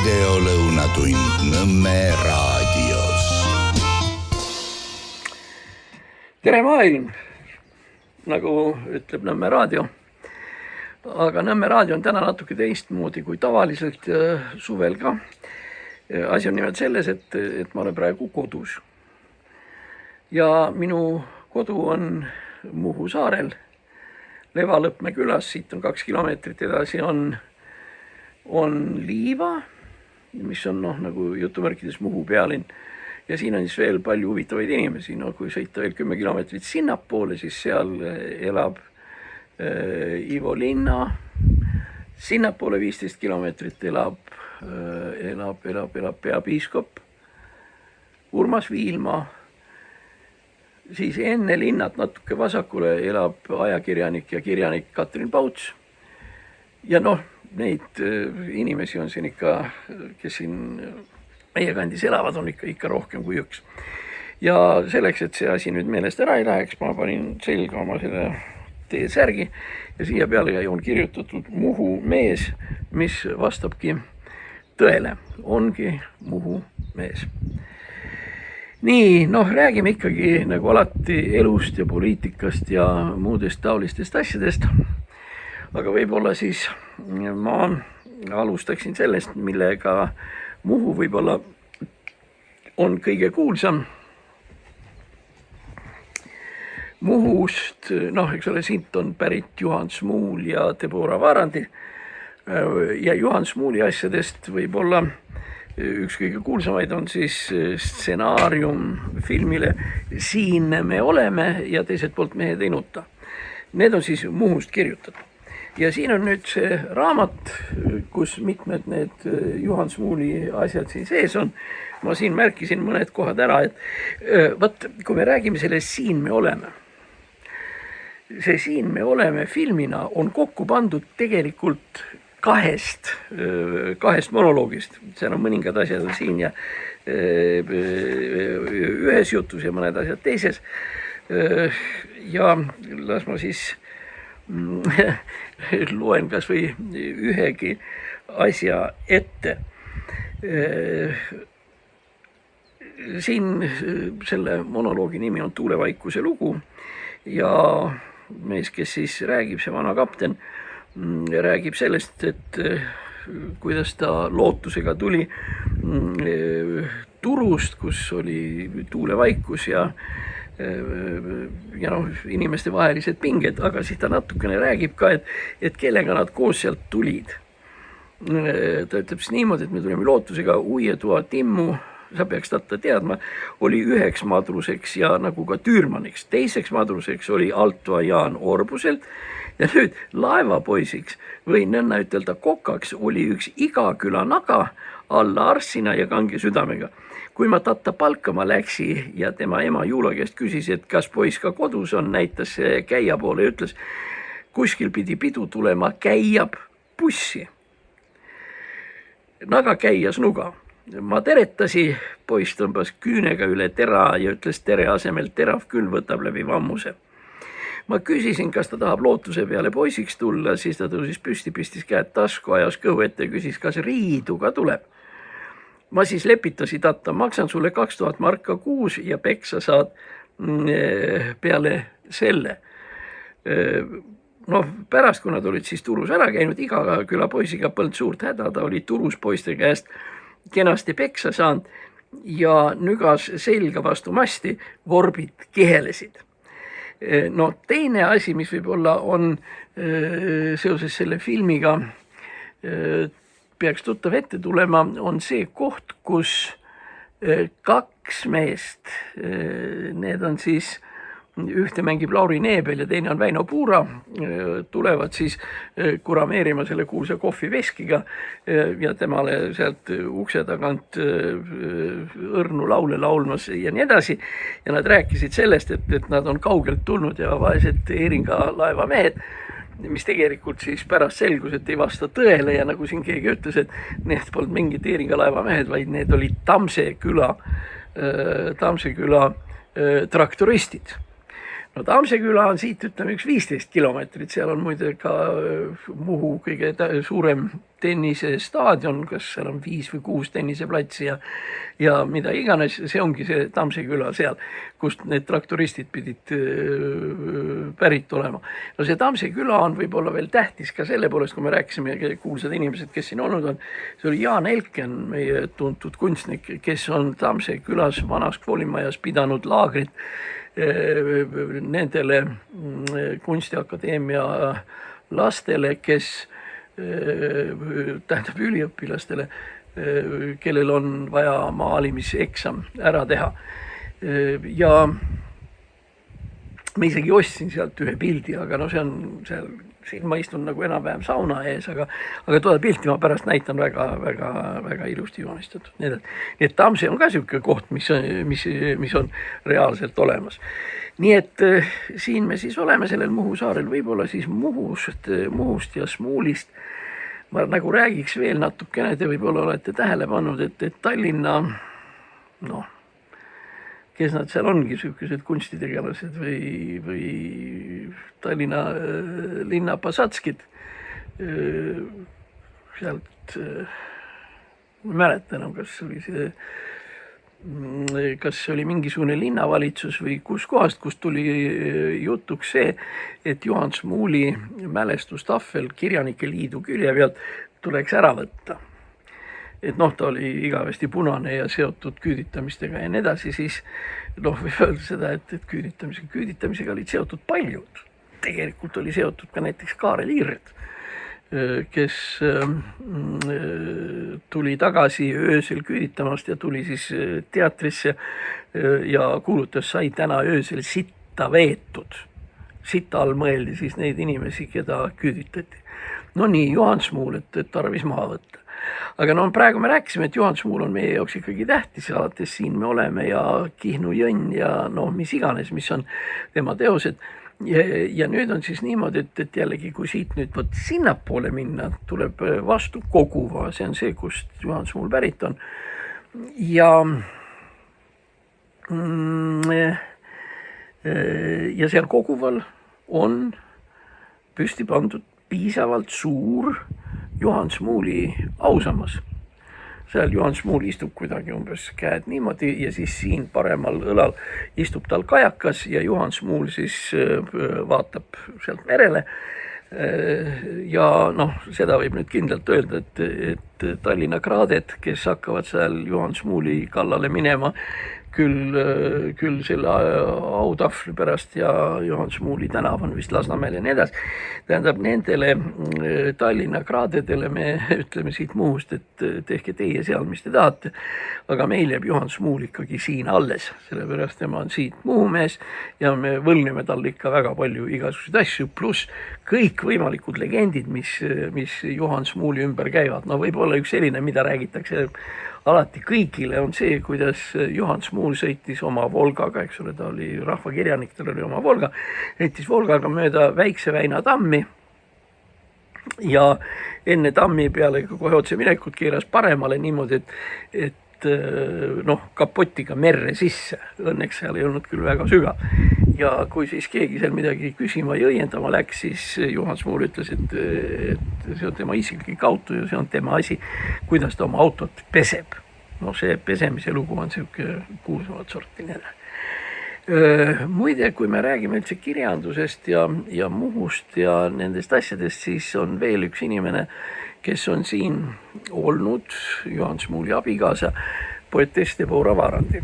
videolõunatund Nõmme raadios. Tere maailm, nagu ütleb Nõmme raadio. Aga Nõmme raadio on täna natuke teistmoodi kui tavaliselt suvel ka. Asi on nimelt selles, et ma olen praegu kodus. Ja minu kodu on Muhu saarel, Levalõpme külas, siit on 2 kilomeetrit edasi on Liiva, mis on nagu jutumärkides Muhu pealinn. Ja siin on siis veel palju huvitavaid inimesi. Kui sõita veel 10 kilomeetrit sinnapoole, siis seal elab Ivo Linna. Sinnapoole 15 kilomeetrit elab peapiiskop Urmas Viilma. Siis enne linnat natuke vasakule elab ajakirjanik ja kirjanik Katrin Pauts. Ja neid inimesi on siin ikka, kes siin meie kandis elavad, on ikka rohkem kui üks. Ja selleks, et see asi nüüd meelest ära ei läheks, ma panin selga oma selle T-särgi ja siia peale on kirjutatud Muhu mees, mis vastabki tõele. Ongi Muhu mees. Nii, räägime ikkagi nagu alati elust ja poliitikast ja muudest taolistest asjadest. Aga võib-olla siis ma alustaksin sellest, millega Muhu võib-olla on kõige kuulsam. Muhust, eks ole, siit on pärit Juhan Smuul ja Debora Vaarandi. Ja Juhan Smuuli asjadest võib-olla üks kõige kuulsamaid on siis stsenaarium filmile Siin me oleme ja teiselt poolt Mehed ei nuta. Need on siis Muhust kirjutatud. Ja siin on nüüd see raamat, kus mitmed need Juhan Smuuli asjad siin sees on. Ma siin märkisin mõned kohad ära, et kui me räägime sellest Siin me oleme, see Siin me oleme filmina on kokku pandud tegelikult kahest monoloogist. Seal on mõningad asjad siin ja ühes jutus ja mõned asjad teises. Ja las ma siis loen kas või ühegi asja ette. Siin selle monoloogi nimi on Tuulevaikuse lugu ja mees, kes siis räägib, see vana kapten, räägib sellest, et kuidas ta lootusega tuli Turust, kus oli tuulevaikus ja inimeste vahelised pinged, aga siis ta natukene räägib ka, et kellega nad koos sealt tulid. Ta ütleb siis niimoodi, et me tulime lootusega Uietua Timmu, sa peaks tatta teadma, oli üheks madruseks ja nagu ka Tüürmaniks. Teiseks madruseks oli Altoa Jaan Orbuselt ja nüüd laevapoisiks või nõnna ütelda kokaks oli üks Igaküla naga alla Arssina ja kange südamega. Kui ma tatta palkama läksi ja tema ema Juula käest küsis, et kas poiss ka kodus on, näitas käia poole ja ütles, kuskil pidi pidu tulema, käiab bussi. Naga käias nuga. Ma teretasi, poiss tõmbas küünega üle tera ja ütles tere asemel terav küll võtab läbi vammuse. Ma küsisin, kas ta tahab lootuse peale poisiks tulla, siis ta tõusis püsti, pistis käed tasku, ajas kõhu ette ja küsis, kas riidu ka tuleb. Ma siis lepitasi tatta, maksan sulle 2000 marka kuus ja peksa saad peale selle. Pärast, kui nad olid siis Turus ära käinud, Igaküla poisiga polnud suurt häda, ta oli Turus poiste käest kenasti peksa saanud ja nügas selga vastu masti, vorbid kihelesid. Teine asi, mis võib-olla on seoses selle filmiga peaks tuttav ette tulema, on see koht, kus 2 meest, need on siis ühte mängib Lauri Neebel ja teine on Väino Puura, tulevad siis kurameerima selle kuulsa kohviveskiga ja temale sealt ukse tagant õrnu laule laulmas ja nii edasi. Ja nad rääkisid sellest, et nad on kaugelt tulnud ja vaesed Eeringa laeva mehed, mis tegelikult siis pärast selgus, et ei vasta tõele ja nagu siin keegi ütles, et need polnud mingid Eeringa laeva mehed, vaid need olid Tamse küla traktoristid. no Tammsaare küla on siit ütleme üks 15 kilomeetrit, seal on muide ka Muhu kõige suurem tennisestaadion, kas seal on 5 või 6 tenniseplatsi ja mida iganes, see ongi see Tammsaare küla seal, kust need traktoristid pidid pärit olema. No see Tammsaare küla on võib-olla veel tähtis ka selle poolest, kui me rääkisime, kuulsad inimesed, kes siin olnud on, see oli Jaan Elken, meie tuntud kunstnik, kes on Tammsaare külas vanas koolimajas pidanud laagrit nendele kunstiakadeemia lastele, kes tähendab üliõpilastele, kellel on vaja maalimiseksam ära teha. Ja ma isegi ostsin sealt ühe pildi, aga no see on seal, siin ma istun nagu enam-vähem sauna ees, aga toda pilti ma pärast näitan väga ilusti joonistatud. Nii et Tammsaare on ka niisugune koht, mis on reaalselt olemas. Nii et siin me siis oleme sellel Muhu saarel, võib-olla siis Muhust ja Smuulist. Ma nagu räägiks veel natukene, te võib-olla olete tähele pannud, et Tallinna, noh, kes nad seal ongi, niisugused kunstitegelased või Tallinna linna pasatskid, sealt ma mäletan, kas oli mingisugune linnavalitsus või kuskohast, kus tuli jutuks see, et Juhan Smuuli mälestustahvel Kirjanike Liidu külje pealt tuleks ära võtta. Et noh, ta oli igavesti punane ja seotud küüditamistega ja nii edasi, siis noh, võib öelda seda, et küüditamisega olid seotud paljud. Tegelikult oli seotud ka näiteks Kaarel Hiirt, kes tuli tagasi öösel küüditamast ja tuli siis teatrisse ja kuulutas, sai täna öösel sitta veetud. Sitta all mõeldi siis neid inimesi, keda küüditati. No nii, Juhan Smuul, et tarvis maha võtta. Aga no praegu me rääkisime, et Juhan Smuul on meie jaoks ikkagi tähtis, alates siin me oleme ja Kihnu jõnn ja noh, mis iganes, mis on tema teosed. Ja nüüd on siis niimoodi, et jällegi, kui siit nüüd sinnapoole minna, tuleb vastu Koguva, see on see, kust Juhan Smuul pärit on. Ja seal Koguval on püsti pandud piisavalt suur Juhan Smuuli ausammas. Seal Juhan Smuul istub kuidagi umbes käed niimoodi ja siis siin paremal õlal istub tal kajakas ja Juhan Smuul siis vaatab sealt merele. Ja noh, seda võib nüüd kindlalt öelda, et Tallinna kraaded, kes hakkavad seal Juhan Smuuli kallale minema, küll selle autahvli pärast ja Juhan Smuuli tänav on vist Lasnamäel ja nii edasi. Tähendab, nendele Tallinna kraadedele me ütleme siit Muhust, et tehke teie seal, mis te tahate, aga meil jääb Juhan Smuul ikkagi siin alles, sellepärast tema on siit Muhumees ja me võlnime tal ikka väga palju igasuguseid asju, pluss kõik võimalikud legendid, mis Juhan Smuuli ümber käivad. No võib-olla üks selline, mida räägitakse alati kõigile, on see, kuidas Juhan Smuul sõitis oma Volgaga, eks ole, ta oli rahvakirjanik, tal oli oma Volga, sõitis Volgaga mööda Väikse Väina tammi ja enne tammi peale kohe otse minekut keeras paremale niimoodi, et noh, kapotiga merre sisse. Õnneks seal ei olnud küll väga sügav. Ja kui siis keegi seal midagi küsima ja õiendama läks, siis Juhan Smuul ütles, et see on tema isiklik auto ja see on tema asi, kuidas ta oma autot peseb. No see pesemise lugu on selline kuulsamat sorti. Muide, kui me räägime üldse kirjandusest ja Muhust ja nendest asjadest, siis on veel üks inimene, kes on siin olnud, Juhan Smuuli abikaasa, poetess Debora Vaarandi.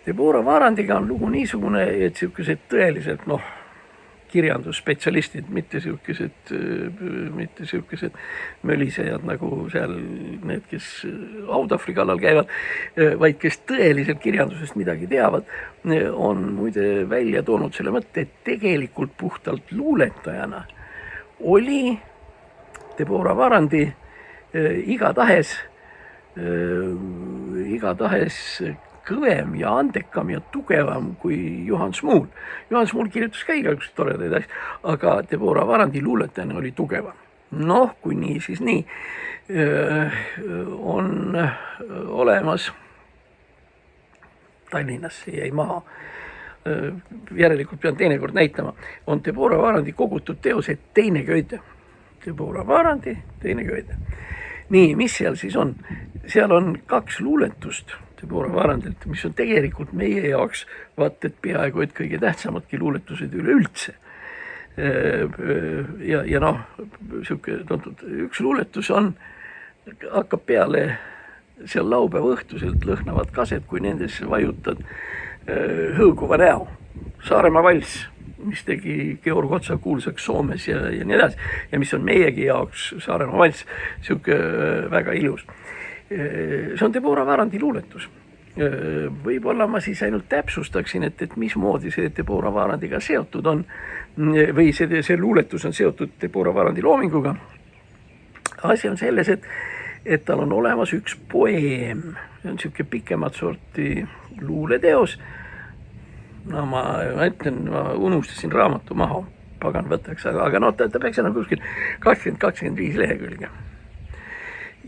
Debora Vaarandiga on lugu niisugune, et sellised tõeliselt kirjandusspetsialistid, mitte sellised mölisejad nagu seal need, kes autahvli kallal käivad, vaid kes tõeliselt kirjandusest midagi teavad, on muide välja toonud selle mõtte, et tegelikult puhtalt luuletajana oli Debora Vaarandi igatahes kõvem ja andekam ja tugevam kui Juhan Smuul. Juhan Smuul kirjutas ka igasuguseid toredaid asju, aga Debora Vaarandi luuletajana oli tugevam. Noh, kui nii, siis nii. On olemas, Tallinnasse jäi maha, järelikult pean teinekord näitama, on Deborah Varandi kogutud teosed Teine köide. Deborah Varandi Teine köide. Nii, mis seal siis on? Seal on 2 luuletust Deborah Varandilt, mis on tegelikult meie jaoks vaat et peaaegu et kõige tähtsamadki luuletused üleüldse. Ja noh, üks luuletus hakkab peale seal laupäeva õhtuselt lõhnavad kased, kui nendesse vajutad hõõguva näo. Saaremaa valss, mis tegi Georg Otsa kuulsaks Soomes ja nii edasi. Ja mis on meiegi jaoks Saaremaa valss, siuke väga ilus. See on Deborah Varandi luuletus. Võib-olla ma siis ainult täpsustaksin, et mismoodi see Deborah Varandiga seotud on või see luuletus on seotud Deborah Varandi loominguga. Asi on selles, et tal on olemas üks poeem. See on siuke pikemat sorti luuleteos. No ma ütlen, ma unustasin raamatu maha, pagan võtaks, aga no ta peaks enam kuskil 20-25 lehekülge.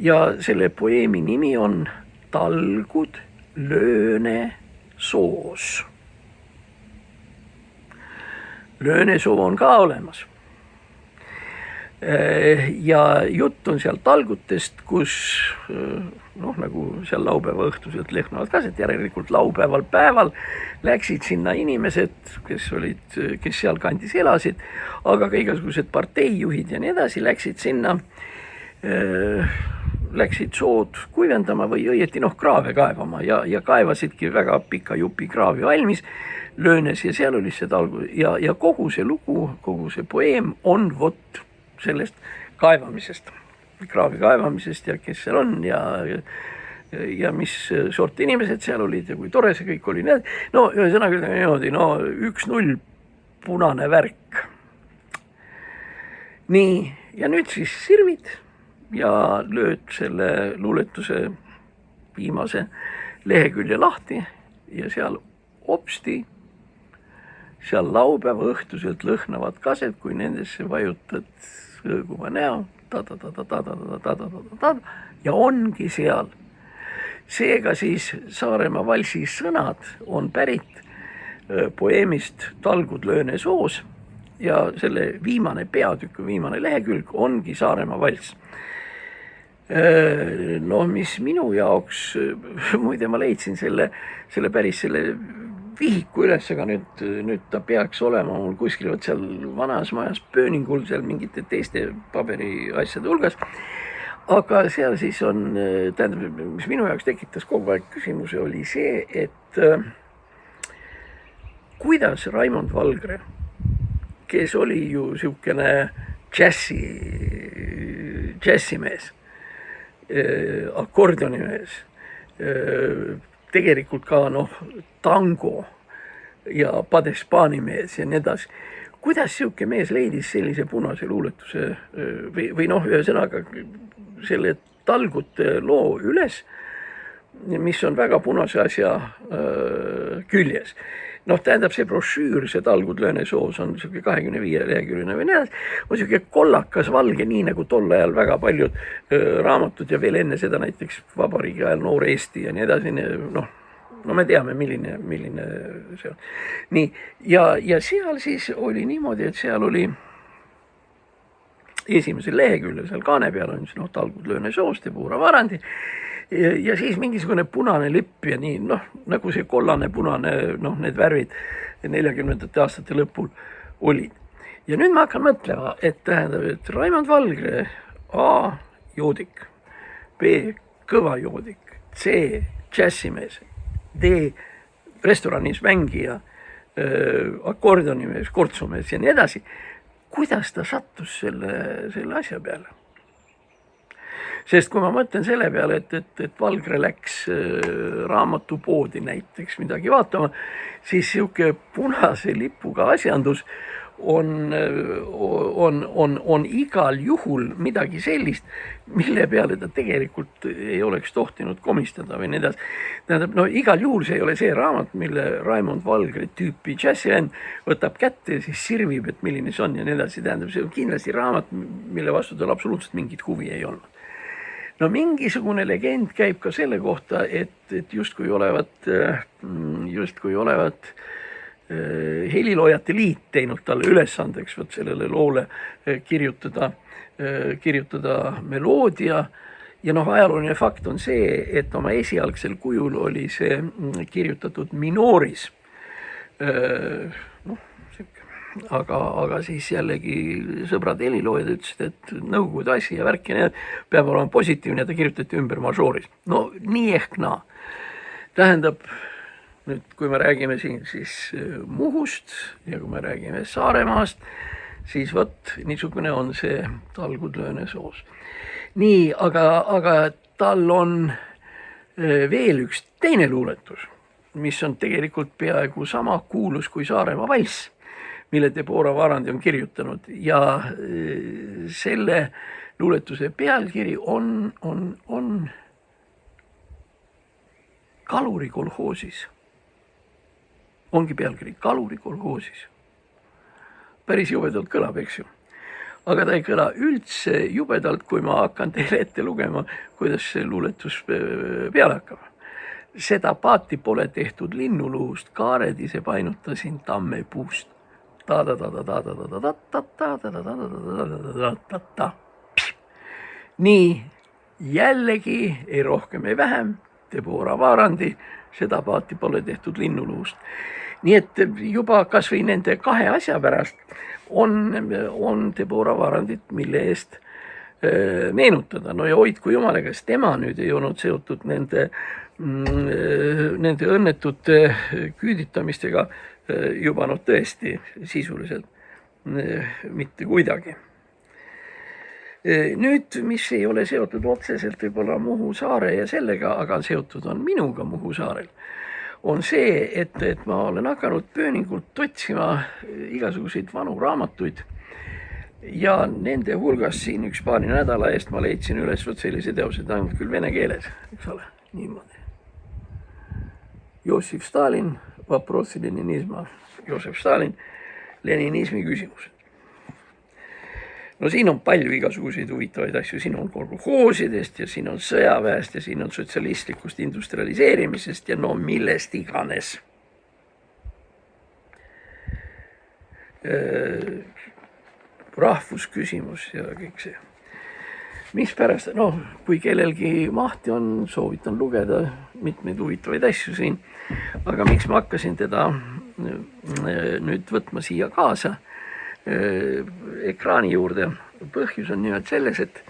Ja selle poeemi nimi on Talgud Löönesoos. Löönesoo on ka olemas. Ja jutt on seal talgutest, kus nagu seal laupäeva õhtuselt lehnavad kased, järelikult laupäeval päeval läksid sinna inimesed, kes seal kandis elasid, aga ka igasugused parteijuhid ja nii edasi läksid sinna, läksid sood kuivendama või õieti kraave kaevama ja kaevasidki väga pika jupi kraavi valmis Löönes ja seal oli see talgu ja kogu see lugu, kogu see poeem on vot sellest kaevamisest, kraavi kaevamisest ja kes seal on ja mis sort inimesed seal olid ja kui tore see kõik oli. No ühesõnaga niimoodi, 1-0 punane värk. Nii, ja nüüd siis sirvid ja lööd selle luuletuse viimase lehekülje lahti ja seal opsti, seal laupäeva õhtuselt lõhnavad kased, kui nendesse vajutad hõõguva näo, ja ongi seal. Seega siis Saaremaa valsi sõnad on pärit poeemist Talgud Löönesoos ja selle viimane peatükk, viimane lehekülg ongi Saaremaa valss. No mis minu jaoks, muide ma leidsin selle vihiku üles, aga nüüd ta peaks olema mul kuskil seal vanas majas pööningul seal mingite teiste paberi asjade hulgas. Aga seal siis on, tähendab, mis minu jaoks tekitas kogu aeg küsimuse, oli see, et kuidas Raimond Valgre, kes oli ju siukene džässimees, akordionimees, tegelikult ka tango ja padespaanimees ja nii edasi. Kuidas siuke mees leidis sellise punase luuletuse või ühesõnaga selle talgute loo üles, mis on väga punase asja küljes. Tähendab see brošüür, see Talgud Löönesoos on siuke 25 leheküljeline või nii edasi, on siuke kollakas valge, nii nagu tol ajal väga paljud raamatud ja veel enne seda näiteks Vabariigi ajal Noor Eesti ja nii edasi, no me teame, milline see on. Nii, ja seal siis oli niimoodi, et seal oli esimesel leheküljel seal kaane peal on siis Talgud Löönesoos, Deborah Varandi ja siis mingisugune punane lipp ja nii, nagu see kollane, punane, need värvid 40ndate aastate lõpul olid. Ja nüüd ma hakkan mõtlema, et tähendab, et Raimond Valgre, A, joodik, B, kõva joodik, C, džässimees, D, restoranis mängija, akordionimees, kortsumees ja nii edasi. Kuidas ta sattus selle asja peale? Sest kui ma mõtlen selle peale, et Valgre läks raamatupoodi näiteks midagi vaatama, siis siuke punase lipuga asjandus on igal juhul midagi sellist, mille peale ta tegelikult ei oleks tohtinud komistada või nii edasi. Tähendab, igal juhul see ei ole see raamat, mille Raimond Valgre tüüpi džässivend võtab kätte ja siis sirvib, et milline see on ja nii edasi. Tähendab, see on kindlasti raamat, mille vastu tal absoluutselt mingit huvi ei olnud. Mingisugune legend käib ka selle kohta, et justkui olevat heliloojate liit teinud talle ülesandeks võt sellele loole kirjutada meloodia. Ja noh, ajalooline fakt on see, et oma esialgsel kujul oli see kirjutatud minooris. Aga siis jällegi sõbrad heliloojad ütlesid, et nõukogude asi ja värk ja need peab olema positiivne ja ta kirjutati ümber mažooris. No nii ehk naa. Tähendab, nüüd kui me räägime siin siis Muhust ja kui me räägime Saaremaast, siis võt niisugune on see talgudlööne soos. Nii, aga tal on veel üks teine luuletus, mis on tegelikult peaaegu sama kuulus kui Saaremaa valss, mille Deborah Varandi on kirjutanud ja selle luuletuse pealkiri on Kaluri kolhoosis. Ongi pealkiri Kaluri kolhoosis. Päris jubedalt kõlab, eks ju. Aga ta ei kõla üldse jubedalt, kui ma hakkan teile ette lugema, kuidas see luuletus peale hakkab. Seda paati pole tehtud linnuluust, kaared ise painutasin tamme puust. Nii, jällegi ei rohkem ei vähem, Deborah Varandi, seda paati pole tehtud linnuluust. Nii et juba kas või nende kahe asja pärast on Deborah Varandit, mille eest meenutada. No ja hoidku jumala, kas tema nüüd ei olnud seotud nende õnnetute küüditamistega juba tõesti sisuliselt mitte kuidagi. Nüüd, mis ei ole seotud otseselt võib-olla Muhu saare ja sellega, aga seotud on minuga Muhu saarel, on see, et ma olen hakanud pööningult otsima igasuguseid vanu raamatuid ja nende hulgas siin üks paari nädala eest ma leidsin üles sellise teose, ta on küll vene keeles, eks ole, niimoodi. Jossif Stalin, Vaprosi leninisma, Joosef Stalin, leninismi küsimused. No siin on palju igasuguseid huvitavaid asju, siin on kolhoosidest ja siin on sõjaväest ja siin on sotsialistlikust industrialiseerimisest ja no millest iganes. Rahvusküsimus ja kõik see. Mispärast, kui kellelgi mahti on, soovitan lugeda mitmeid huvitavaid asju siin, aga miks ma hakkasin teda nüüd võtma siia kaasa ekraani juurde, põhjus on nimelt selles, et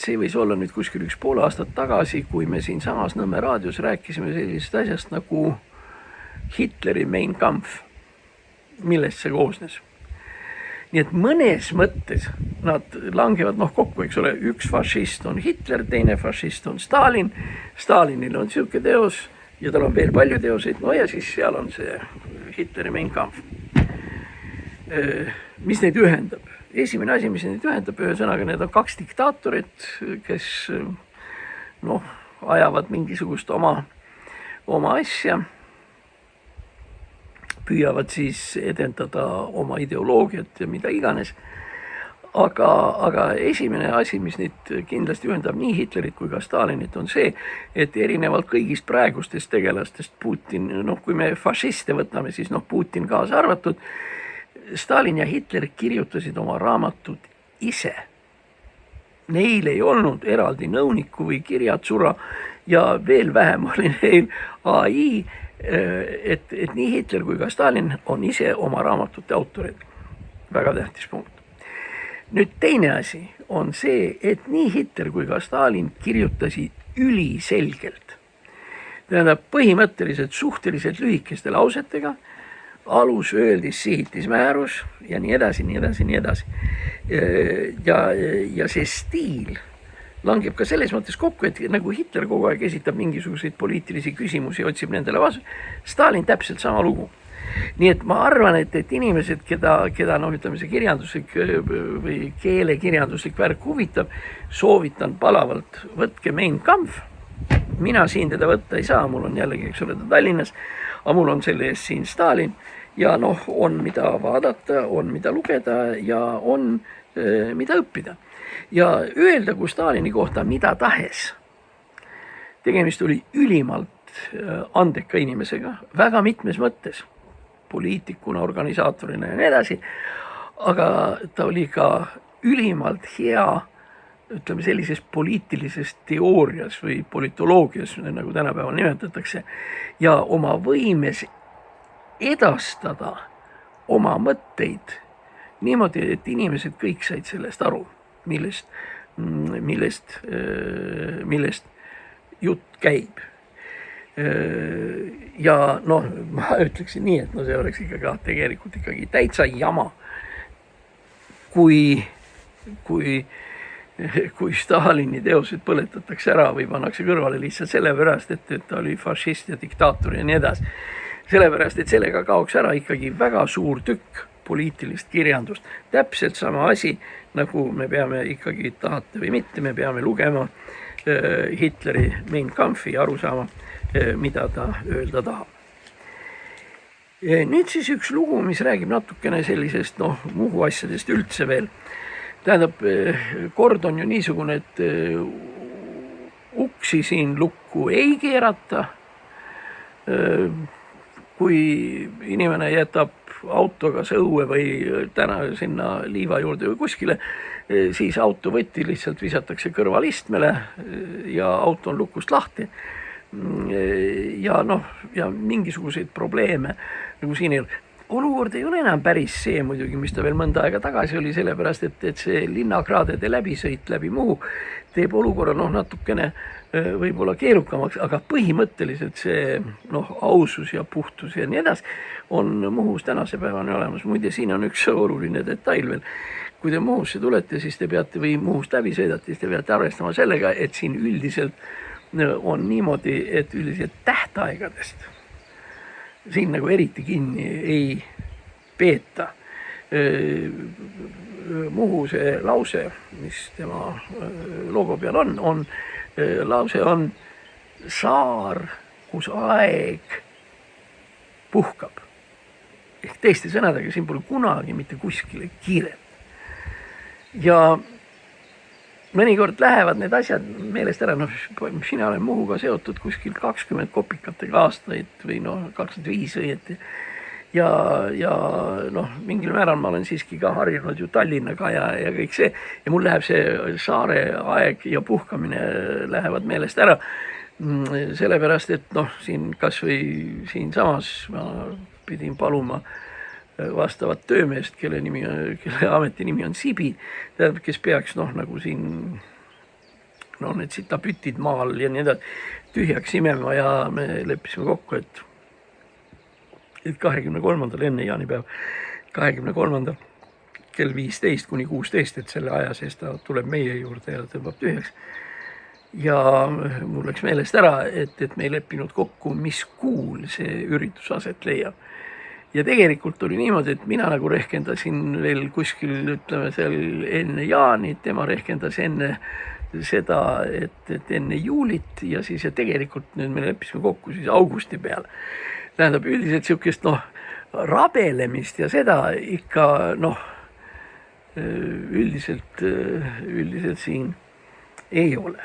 see võis olla nüüd kuskil üks pool aastat tagasi, kui me siin samas Nõmme raadios rääkisime sellisest asjast nagu Hitleri Mein Kampf, millest see koosnes. Nii et mõnes mõttes nad langevad kokku, eks ole, üks fašist on Hitler, teine fašist on Stalin, Stalinil on siuke teos ja tal on veel palju teoseid, ja siis seal on see Hitleri Mein Kampf. Mis neid ühendab? Esimene asi, mis neid ühendab, ühesõnaga, need on kaks diktaatorit, kes ajavad mingisugust oma asja, püüavad siis edendada oma ideoloogiat ja mida iganes. Aga esimene asi, mis neid kindlasti ühendab nii Hitlerit kui ka Stalinit, on see, et erinevalt kõigist praegustest tegelastest Putin, kui me fašiste võtame, siis Putin kaasa arvatud, Stalin ja Hitler kirjutasid oma raamatud ise. Neil ei olnud eraldi nõuniku või kirjatsura ja veel vähem oli neil AI, et nii Hitler kui ka Stalin on ise oma raamatute autorid. Väga tähtis punkt. Nüüd teine asi on see, et nii Hitler kui ka Stalin kirjutasid üliselgelt. Tähendab, põhimõtteliselt suhteliselt lühikeste lausetega, alus, öeldis, sihitis, määrus ja nii edasi, nii edasi, nii edasi. Ja see stiil langeb ka selles mõttes kokku, et nagu Hitler kogu aeg esitab mingisuguseid poliitilisi küsimusi ja otsib nendele vastu, Stalin täpselt sama lugu. Nii et ma arvan, et inimesed, keda ütleme see kirjanduslik või keelekirjanduslik värk huvitab, soovitan palavalt, võtke Mein Kampf. Mina siin teda võtta ei saa, mul on jällegi, eks ole, Tallinnas, aga mul on selle eest siin Stalin ja on mida vaadata, on mida lugeda ja on mida õppida. Ja öelda kui Stalini kohta mida tahes. Tegemist oli ülimalt andeka inimesega, väga mitmes mõttes. poliitikuna, organisaatorina ja nii edasi, aga ta oli ka ülimalt hea, ütleme sellises poliitilises teoorias või politoloogias, nagu tänapäeval nimetatakse, ja oma võimes edastada oma mõtteid niimoodi, et inimesed kõik said sellest aru, millest jutt käib. Ja noh, ma ütleksin nii, et no see oleks tegelikult ikkagi täitsa jama, kui Stalini teosed põletatakse ära või pannakse kõrvale lihtsalt sellepärast, et ta oli fašist ja diktaator ja nii edasi. Sellepärast, et sellega kaoks ära ikkagi väga suur tükk poliitilist kirjandust. Täpselt sama asi, nagu me peame ikkagi, tahate või mitte, me peame lugema Hitleri Mein Kampfi ja aru saama, mida ta öelda tahab. Nüüd siis üks lugu, mis räägib natukene sellisest Muhu asjadest üldse veel. Tähendab, kord on ju niisugune, et uksi siin lukku ei keerata. Kui inimene jätab autoga õue või täna sinna liiva juurde või kuskile, siis autovõti lihtsalt visatakse kõrvalistmele ja auto on lukust lahti. Ja mingisuguseid probleeme nagu siin ei ole. Olukord ei ole enam päris see muidugi, mis ta veel mõnda aega tagasi oli, sellepärast, et see linnakraadede läbisõit läbi Muhu teeb olukorra natukene võib-olla keerukamaks, aga põhimõtteliselt see ausus ja puhtus ja nii edasi on Muhus tänase päevani olemas. Muide, siin on üks oluline detail veel. Kui te Muhusse tulete, siis te peate või Muhust läbi sõidate, siis te peate arvestama sellega, et siin üldiselt on niimoodi, et üldiselt tähtaegadest siin nagu eriti kinni ei peeta. Muhu see lause, mis tema logo peal on lause on saar, kus aeg puhkab. Ehk teiste sõnadega, siin pole kunagi mitte kuskile kiiret. Ja mõnikord lähevad need asjad meelest ära, mina olen Muhuga seotud kuskil 20 kopikatega aastaid või 25 õieti. Ja mingil määral ma olen siiski ka harjunud ju Tallinnaga ja kõik see. Ja mul läheb see saare aeg ja puhkamine lähevad meelest ära. Sellepärast, et siin kas või siin samas ma pidin paluma vastavat töömeest, kelle ameti nimi on Sibi, kes peaks nagu siin need sitapütid maal ja nii edasi tühjaks imema ja me leppisime kokku, et 23. enne jaanipäev, 23. kell 15 kuni 16, et selle aja sees ta tuleb meie juurde ja tõmbab tühjaks. Ja mul läks meelest ära, et me ei leppinud kokku, mis kuul see üritus aset leiab. Ja tegelikult oli niimoodi, et mina nagu rehkendasin veel kuskil, ütleme seal enne jaani, tema rehkendas enne seda, et enne juulit ja siis tegelikult nüüd me leppisime kokku siis augusti peale. Tähendab üldiselt siukest rabelemist ja seda ikka üldiselt siin ei ole.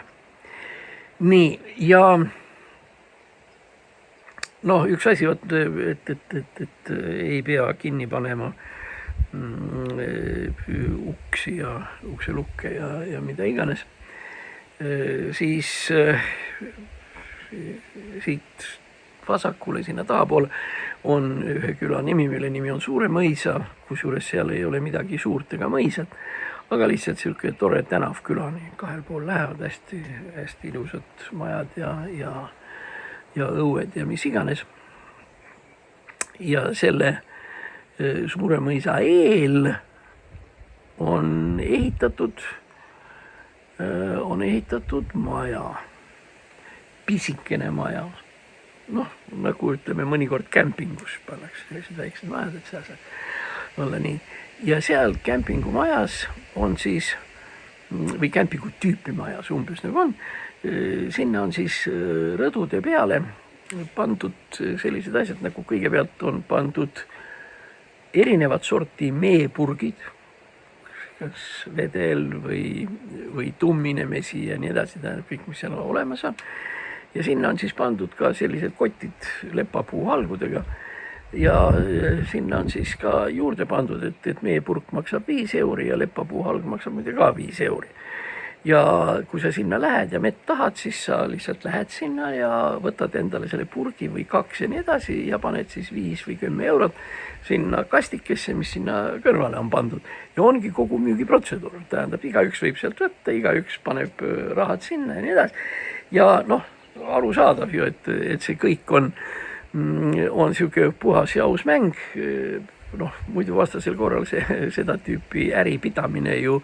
Nii, ja üks asi, et ei pea kinni panema uksi ja ukselukke ja mida iganes, siis siit vasakule sinna tahapoole on ühe küla nimi, mille nimi on Suure mõisa, kusjuures seal ei ole midagi suurt ega mõisat, aga lihtsalt selline tore tänav külani, kahel pool lähevad hästi ilusad majad ja õued ja mis iganes. Ja selle Suure mõisa eel on ehitatud maja, pisikene maja. Nagu ütleme mõnikord kämpingus pannakse sellised väiksed majad, et seal saab olla nii. Ja seal kämpingumajas on siis, või kämpingu tüüpi majas umbes nagu on, sinna on siis rõdude peale pandud sellised asjad, nagu kõigepealt on pandud erinevat sorti meepurgid, kas vedel või tummine mesi ja nii edasi, kõik, mis seal olemas on. Ja sinna on siis pandud ka sellised kotid lepapuuhalgudega, ja sinna on siis ka juurde pandud, et meepurk maksab 5 euri ja lepapuuhalg maksab muide ka 5 euri. Ja kui sa sinna lähed ja mett tahad, siis sa lihtsalt lähed sinna ja võtad endale selle purgi või 2 ja nii edasi ja paned siis 5 või 10 eurot sinna kastikesse, mis sinna kõrvale on pandud. Ja ongi kogu müügiprotseduur, tähendab, igaüks võib sealt võtta, igaüks paneb rahad sinna ja nii edasi. Ja noh, arusaadav ju, et see kõik on siuke puhas ja aus mäng. Noh, muidu vastasel korral seda tüüpi äripidamine ju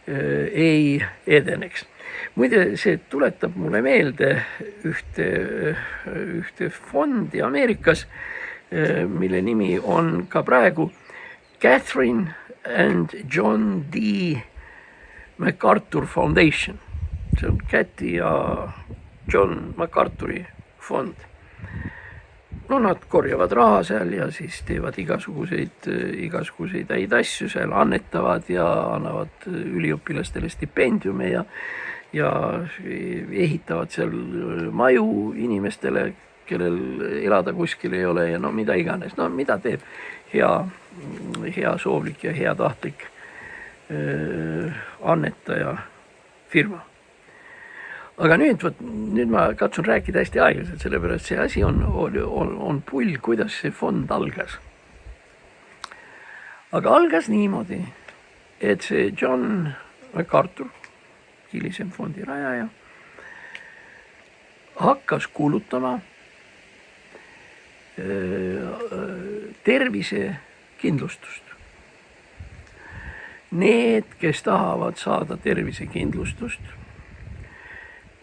ei edeneks. Muide, see tuletab mulle meelde ühte fondi Ameerikas, mille nimi on ka praegu Catherine and John D. MacArthur Foundation. See on Cathy ja John MacArthuri fond. No nad korjavad raha seal ja siis teevad igasuguseid häid asju seal, annetavad ja annavad üliõpilastele stipendiume ja ehitavad seal maju inimestele, kellel elada kuskil ei ole ja no mida iganes. No mida teeb hea soovlik ja hea tahtlik annetaja firma. Aga nüüd ma katsun rääkida hästi aeglaselt, sellepärast see asi on pull, kuidas see fond algas. Aga algas niimoodi, et see John MacArthur, hilisem fondi rajaja, hakkas kuulutama tervisekindlustust. Need, kes tahavad saada tervisekindlustust,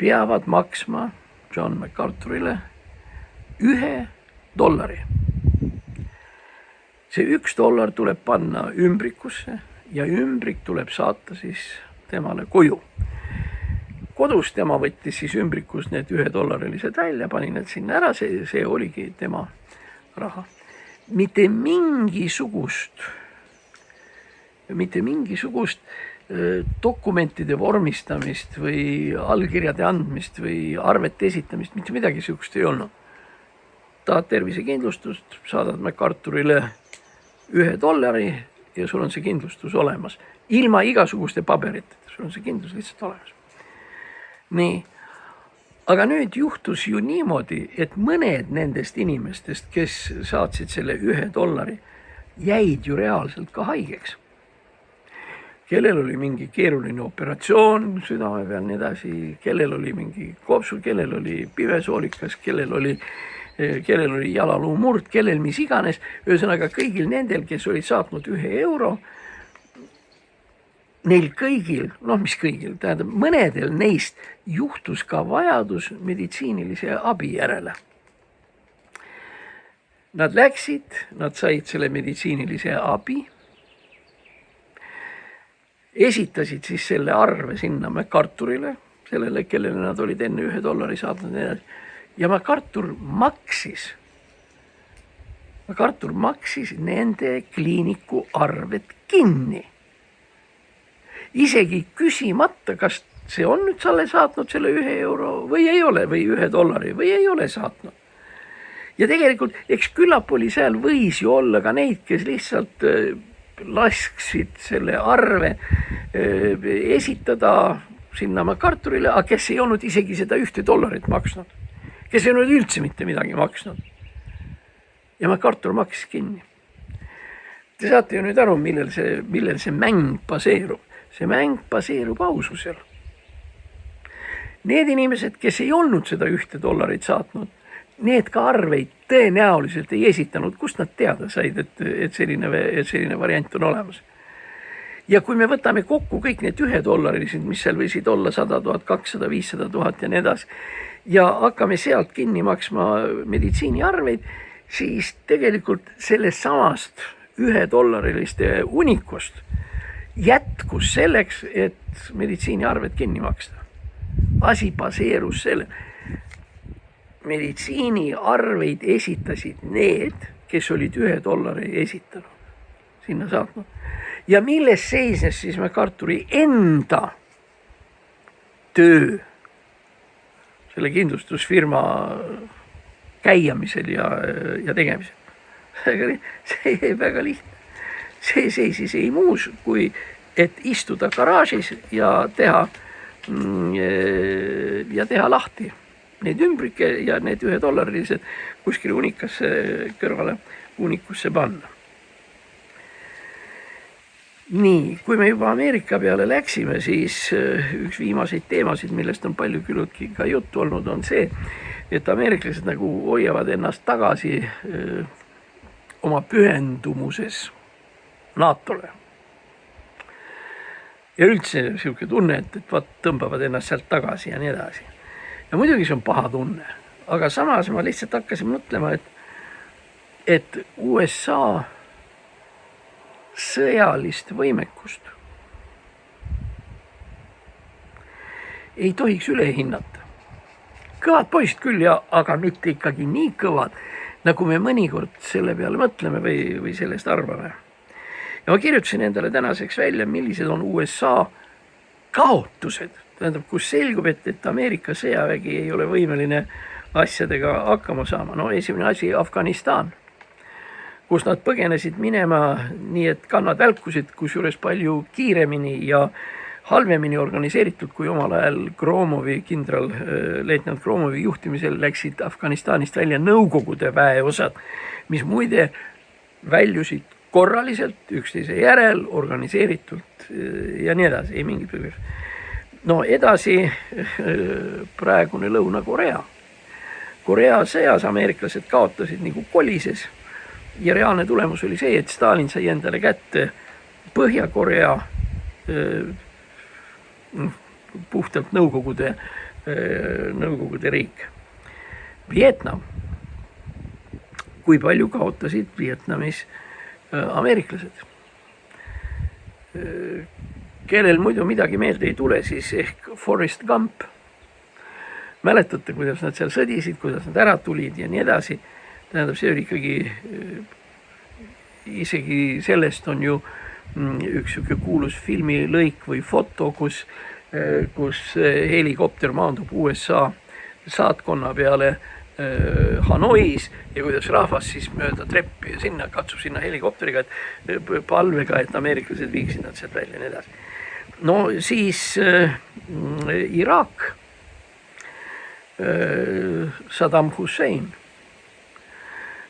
peavad maksma John MacArthurile $1. See $1 tuleb panna ümbrikusse ja ümbrik tuleb saata siis temale koju. Kodus tema võttis siis ümbrikus need $1 välja, pani need sinna ära, see oligi tema raha. Mitte mingisugust dokumentide vormistamist või allkirjade andmist või arvete esitamist, mitte midagi sihukest ei olnud. Tahad tervisekindlustust, saadad MacArthurile $1 ja sul on see kindlustus olemas. Ilma igasuguste paberiteta, sul on see kindlus lihtsalt olemas. Nii, aga nüüd juhtus ju niimoodi, et mõned nendest inimestest, kes saatsid selle $1, jäid ju reaalselt ka haigeks. Kellel oli mingi keeruline operatsioon südame peal, nii edasi, kellel oli mingi kopsu, kellel oli pivesoolikas, kellel oli jalaluu murd, kellel mis iganes. Ühesõnaga kõigil nendel, kes olid saatnud €1, neil kõigil, mis kõigil, tähendab, mõnedel neist juhtus ka vajadus meditsiinilise abi järele. Nad läksid, nad said selle meditsiinilise abi, esitasid siis selle arve sinna MacArthurile, sellele, kellele nad olid enne $1 saatnud ja MacArthur maksis nende kliiniku arved kinni. Isegi küsimata, kas see on nüüd salle saatnud selle €1 või ei ole, või $1 või ei ole saatnud. Ja tegelikult, eks küllap oli seal võis ju olla ka neid, kes lihtsalt lasksid selle arve esitada sinna MacArthurile, aga kes ei olnud isegi seda $1 maksnud, kes ei olnud üldse mitte midagi maksnud. Ja MacArthur maksis kinni. Te saate ju nüüd aru, millel see mäng baseerub. See mäng baseerub aususel. Need inimesed, kes ei olnud seda $1 saatnud, need ka arveid tõenäoliselt ei esitanud, kust nad teada said, et selline variant on olemas. Ja kui me võtame kokku kõik need $1, mis seal võisid olla 100 000, 200 000, 500 000 ja nii edasi, ja hakkame sealt kinni maksma meditsiiniarveid, siis tegelikult sellest samast $1 unikust jätkus selleks, et meditsiiniarved kinni maksta. Asi baseerus selle. Meditsiiniarveid esitasid need, kes olid $1 esitanud, sinna saatnud. Ja milles seisnes siis MacArthuri enda töö selle kindlustusfirma käiamisel ja tegemisel. See ei väga lihtne. See seisis ei muus, kui et istuda garaažis ja teha lahti neid ümbrike ja need $1 kuskile unikasse kõrvale unikusse panna. Nii, kui me juba Ameerika peale läksime, siis üks viimaseid teemasid, millest on palju küllaltki ka juttu olnud, on see, et ameeriklased nagu hoiavad ennast tagasi oma pühendumuses NATO-le. Ja üldse selline tunne, et tõmbavad ennast sealt tagasi ja nii edasi. Ja muidugi see on paha tunne, aga samas ma lihtsalt hakkasin mõtlema, et USA sõjalist võimekust ei tohiks üle hinnata. Kõvad poisid küll, aga mitte ikkagi nii kõvad, nagu me mõnikord selle peale mõtleme või sellest arvame. Ja ma kirjutasin endale tänaseks välja, millised on USA kaotused. Tähendab, kus selgub, et Ameerika sõjavägi ei ole võimeline asjadega hakkama saama. No esimene asi Afganistan, kus nad põgenesid minema nii, et kannad välkusid, kus juures palju kiiremini ja halvemini organiseeritud, kui omal ajal leitnant Gromovi juhtimisel läksid Afganistanist välja Nõukogude väeosad, mis muide väljusid korraliselt, üksteise järel, organiseeritult ja nii edasi, ei mingit põhjus. No edasi praegune Lõuna-Korea. Korea sõjas ameeriklased kaotasid nagu kolises ja reaalne tulemus oli see, et Stalin sai endale kätte Põhja-Korea puhtalt Nõukogude riik. Vietnam. Kui palju kaotasid Vietnamis ameeriklased, kellel muidu midagi meelde ei tule, siis ehk Forrest Gump. Mäletate, kuidas nad seal sõdisid, kuidas nad ära tulid ja nii edasi. Tähendab, see oli ikkagi, isegi sellest on ju üks kuulus filmilõik või foto, kus helikopter maandub USA saatkonna peale Hanois ja kuidas rahvas siis mööda treppi ja sinna katsub sinna helikopteriga, et palvega, et ameeriklased viiksid nad sealt välja ja nii edasi. No siis Iraak, Saddam Hussein.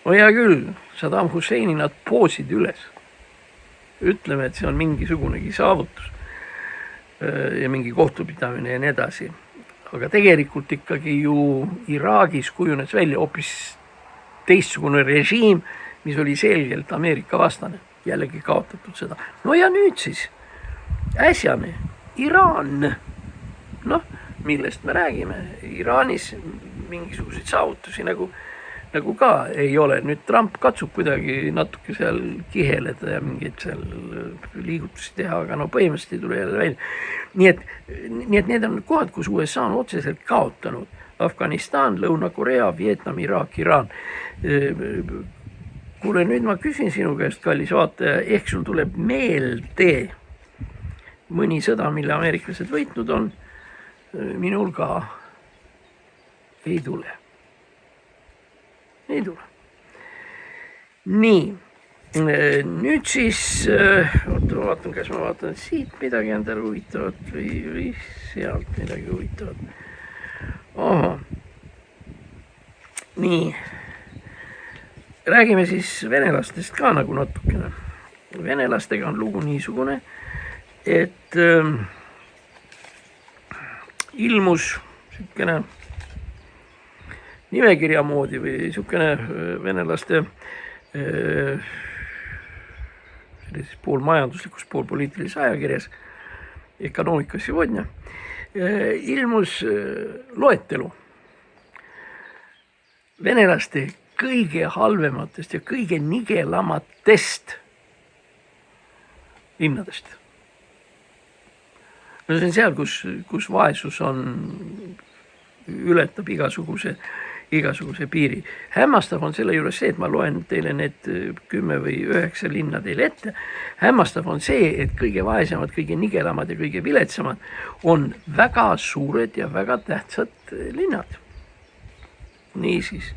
No hea küll, Saddam Husseini nad poosid üles. Ütleme, et see on mingisugunegi saavutus ja mingi kohtupidamine ja nii edasi. Aga tegelikult ikkagi ju Iraagis kujunes välja hoopis teistsugune režiim, mis oli selgelt Ameerika vastane. Jällegi kaotatud seda. No ja nüüd siis äsjane Iraan. Noh, millest me räägime? Iraanis mingisuguseid saavutusi nagu ka ei ole. Nüüd Trump katsub kuidagi natuke seal kiheleda ja mingeid seal liigutusi teha, aga no põhimõtteliselt ei tule jälle välja. Nii et need on kohad, kus USA on otseselt kaotanud. Afganistan, Lõuna-Korea, Vietnam, Iraak, Iraan. Kuule, nüüd ma küsin sinu käest, kallis vaataja, ehk sul tuleb meelde mõni sõda, mille ameeriklased võitnud on, minul ka ei tule. Ei tule. Nii, nüüd siis, vaatan, kas ma vaatan siit midagi endale huvitavat või sealt midagi huvitavat. Aha. Nii, räägime siis venelastest ka nagu natukene. Venelastega on lugu niisugune, et ilmus sükene nimekirja moodi või sükene venelaste poolmajanduslikus, poolpoliitilises ajakirjas Ekonomika Сегодня ilmus loetelu venelaste kõige halvematest ja kõige nigelamatest linnadest. No see on seal, kus vaesus ületab igasuguse piiri. Hämmastav on selle juures see, et ma loen teile need 10 või 9 linna teile ette. Hämmastav on see, et kõige vaesemad, kõige nigelamad ja kõige viletsamad on väga suured ja väga tähtsad linnad. Niisiis,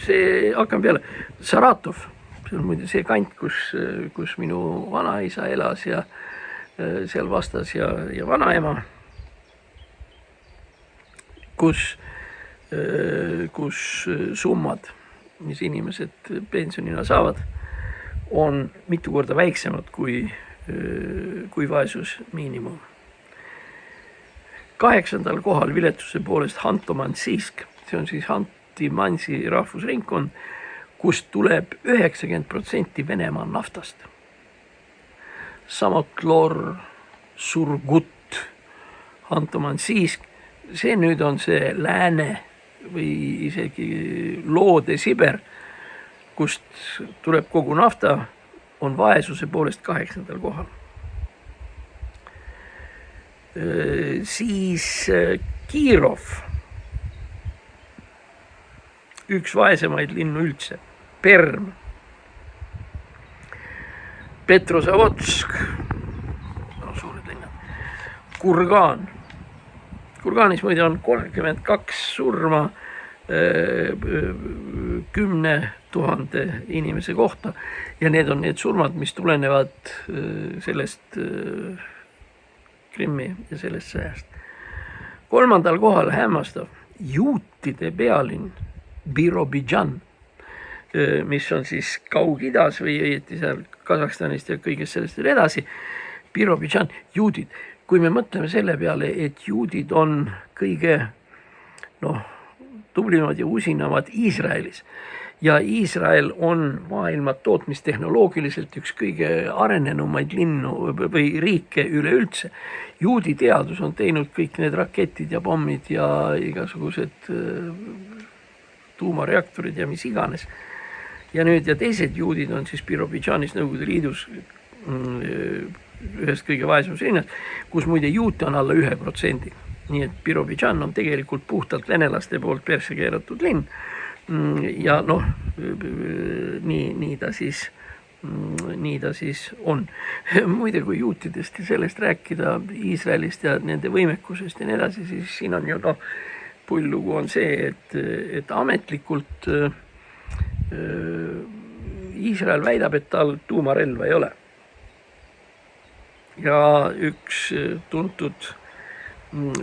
see, hakkame peale, Saratov, see on muide see kant, kus minu vanaisa elas ja seal vastas ja vanaema, kus summad, mis inimesed pensionina saavad, on mitu korda väiksemad kui vaesusmiinimum. 8. kohal viletuse poolest Hanto-Mansisk, see on siis Hanti-Mansi rahvusringkond, kust tuleb 90% Venemaa naftast. Samotlor, Surgut, Hanto-Mansisk, see nüüd on see lääne või isegi Loode Siber, kust tuleb kogu nafta, on vaesuse poolest 8. kohal. Siis Kirov, üks vaesemaid linnu üldse, Perm, Petrozavodsk, no suured linnad, Kurgan. Kurganis muide on 32 surma 10 000 inimese kohta ja need on need surmad, mis tulenevad sellest Krimmi ja sellest sõjast. 3. kohal hämmastav juutide pealinn Birobidžan, mis on siis Kaug-Idas või õieti seal Kasahstanist ja kõigest sellest edasi. Birobidžan, juudid. Kui me mõtleme selle peale, et juudid on kõige tublimad ja usinamad Iisraelis ja Iisrael on maailma tootmistehnoloogiliselt üks kõige arenenumaid linnu või riike üleüldse. Juudi teadus on teinud kõik need raketid ja pommid ja igasugused tuumareaktorid ja mis iganes. Ja nüüd ja teised juudid on siis Birobidžanis Nõukogude Liidus ühest kõige vaesemas linnast, kus muide juute on alla 1%. Nii et Birobidžan on tegelikult puhtalt venelaste poolt persse keeratud linn ja nii ta siis on. Muide, kui juutidest ja sellest rääkida, Iisraelist ja nende võimekusest ja nii edasi, siis siin on ju pulllugu on see, et ametlikult Iisrael väidab, et tal tuumarelva ei ole. Ja üks tuntud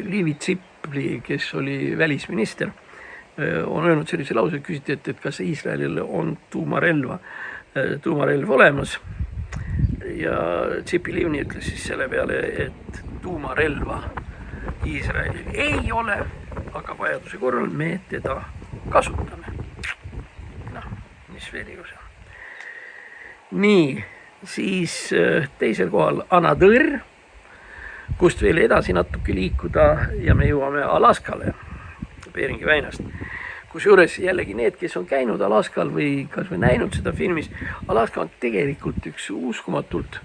Liivi Tsipli, kes oli välisminister, on öelnud sellise lause, küsiti, et kas Iisraelil on tuumarelv olemas. Ja Tsipi Livni ütles siis selle peale, et tuumarelva Iisraelil ei ole, aga vajaduse korral me teda kasutame. Mis veel igus on. Nii, siis teisel kohal Anadõr, kust veel edasi natuke liikuda ja me jõuame Alaskale, Beringi väinast. Kusjuures jällegi need, kes on käinud Alaskal või kas või näinud seda filmis, Alaska on tegelikult üks uskumatult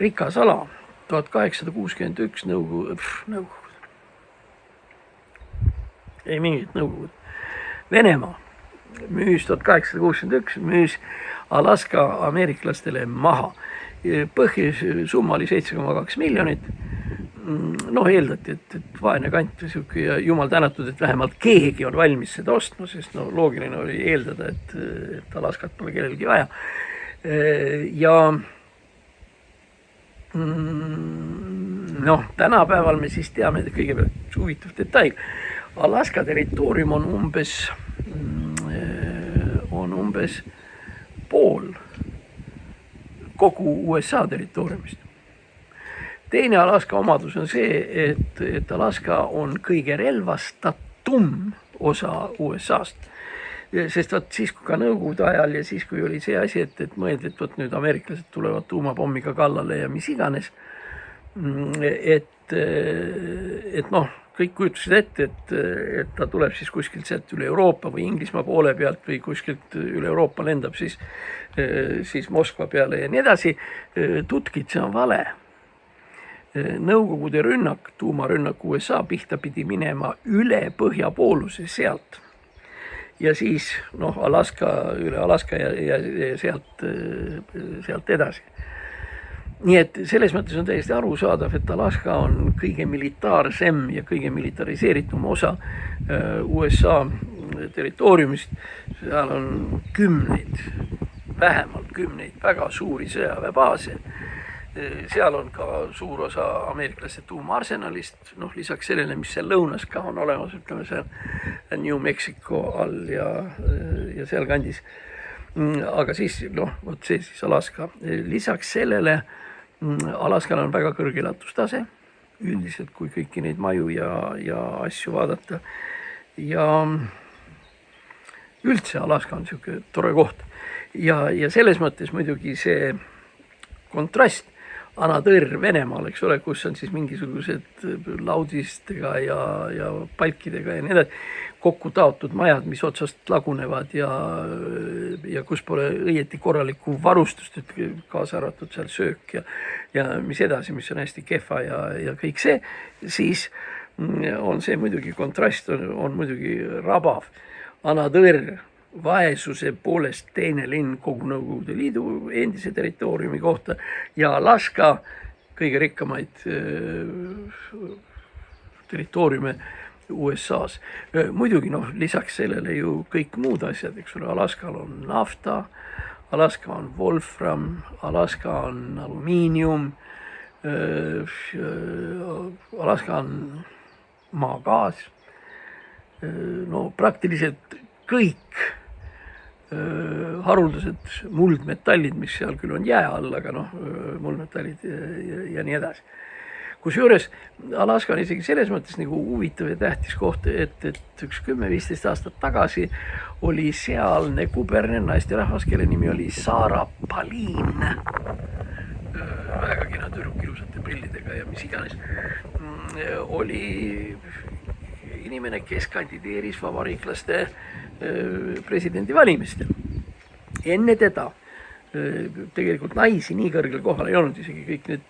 rikas ala. 1861 nõukogud. Ei mingit nõukogud. Venemaa müüs 1861, müüs Alaska ameeriklastele maha. Põhjus summa oli 7,2 miljonit. Eeldati, et vaene kant ja jumal tänatud, et vähemalt keegi on valmis seda ostma, sest loogiline oli eeldada, et Alaskat pole kellelgi vaja. Ja tänapäeval me siis teame kõigepealt huvitav detail. Alaska territoorium on umbes pool kogu USA territooriumist. Teine Alaska omadus on see, et Alaska on kõige relvastatum osa USA-st. Sest siis, kui ka nõukogude ajal ja siis, kui oli see asi, et mõeldi, et nüüd ameeriklased tulevad tuumapommiga kallale ja mis iganes, kõik kujutasid ette, et ta tuleb siis kuskilt sealt üle Euroopa või Inglismaa poole pealt või kuskilt üle Euroopa lendab siis Moskva peale ja nii edasi. Tutkid, see on vale. Nõukogude rünnak, tuumarünnak USA pihta pidi minema üle põhjapooluse sealt. Ja siis üle Alaska ja sealt edasi. nii et selles mõttes on täiesti arusaadav, et Alaska on kõige militaarsem ja kõige militariseeritum osa USA territooriumist. Seal on vähemalt kümneid väga suuri sõjaväebaase. Seal on ka suur osa ameeriklaste tuumaarsenalist, lisaks sellele, mis seal lõunas ka on olemas, ütleme seal New Mexico all ja seal kandis. Aga siis, vot see siis Alaska. Lisaks sellele Alaskal on väga kõrge elatustase, üldiselt kui kõiki neid maju ja asju vaadata. Ja üldse Alaska on niisugune tore koht. Ja selles mõttes muidugi see kontrast Anadõr Venemaal, eks ole, kus on siis mingisugused laudistega ja palkidega ja nii edasi kokku taotud majad, mis otsast lagunevad ja kus pole õieti korralikku varustust, et kaasa arvatud seal söök ja mis edasi, mis on hästi kehva ja kõik see, siis on see muidugi kontrast, on muidugi rabav. Anadõr vaesuse poolest teine linn kogu Nõukogude Liidu endise territooriumi kohta ja Alaska kõige rikkamaid territooriume USA-s. Muidugi lisaks sellele ju kõik muud asjad, eks ole, Alaskal on nafta, Alaska on wolfram, Alaska on alumiinium, Alaska on maagaas, praktiliselt kõik haruldased muldmetallid, mis seal küll on jää all, aga muldmetallid ja nii edasi. Kusjuures Alaska on isegi selles mõttes nagu huvitav ja tähtis koht, et üks 10-15 aastat tagasi oli sealne kuberner naisterahvas, kelle nimi oli Sarah Palin. Väga kena tüdruk ilusate prillidega ja mis iganes. Oli inimene, kes kandideeris vabariiklaste presidendivalimistel. Enne teda tegelikult naisi nii kõrgel kohal ei olnud, isegi kõik need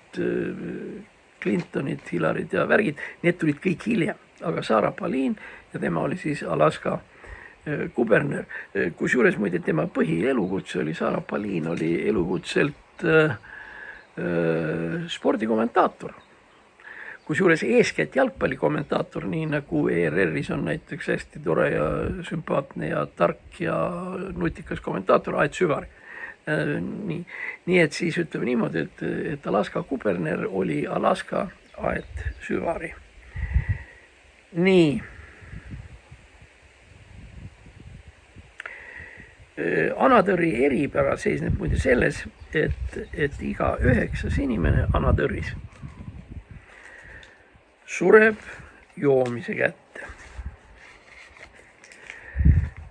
Clintonid, Hillarid ja värgid, need tulid kõik hiljem. Aga Sarah Palin ja tema oli siis Alaska kuberner. Kusjuures muide tema põhielukutse oli, Sarah Palin oli elukutselt spordikommentaator. Kusjuures eeskätt jalgpallikommentaator, nii nagu ERR-is on näiteks hästi tore ja sümpaatne ja tark ja nutikas kommentaator Aet Süvari. Nii et siis ütleme niimoodi, et Alaska kuberner oli Alaska Aet Süvari. Nii. Anadõri eripära seisneb muide selles, et iga 9. inimene Anadõris sureb joomise kätte.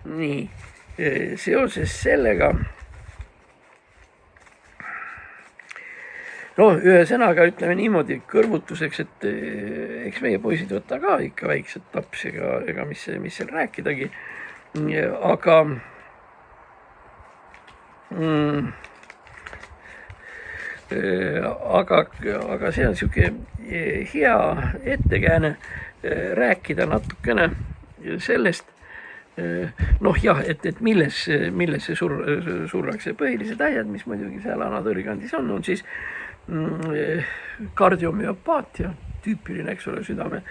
Nii, seoses sellega, ühesõnaga ütleme niimoodi kõrvutuseks, et eks meie poisid võtta ka ikka väiksed taps, ega mis seal rääkidagi, aga aga see on niisugune hea ettekääne rääkida natukene sellest, et milles see surrakse. Põhilised asjad, mis muidugi seal Anadõri kandis on siis kardiomüopaatia, tüüpiline, eks ole, südame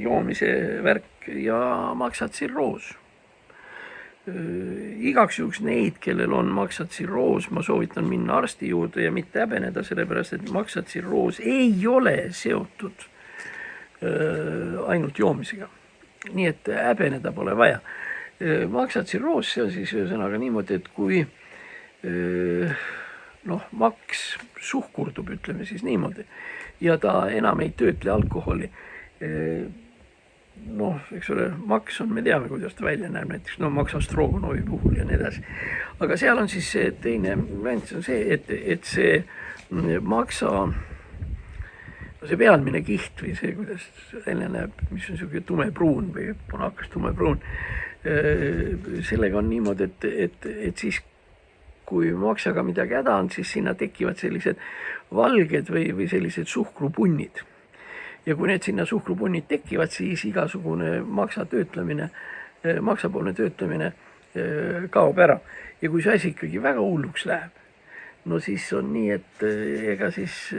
joomise värk ja maksatsirroos. Igaks juhuks neid, kellel on maksatsirroos, ma soovitan minna arsti juurde ja mitte häbeneda, sellepärast et maksatsirroos ei ole seotud ainult joomisega. Nii et häbeneda pole vaja. Maksatsirroos, see on siis ühesõnaga niimoodi, et kui maks suhkurdub, ütleme siis niimoodi, ja ta enam ei töötle alkoholi, eks ole, maks on, me teame, kuidas ta välja näeb, näiteks maksastrogonovi puhul ja nii edasi. Aga seal on siis see teine variant, on see, et see maksa, see pealmine kiht või see, kuidas välja näeb, mis on niisugune tumepruun või punakas tumepruun, sellega on niimoodi, et siis kui maksaga midagi häda on, siis sinna tekivad sellised valged või sellised suhkrupunnid. Ja kui need sinna suhkrupunnid tekivad, siis igasugune maksapoolne töötlemine kaob ära. Ja kui see asi ikkagi väga hulluks läheb, no siis on nii, et ega siis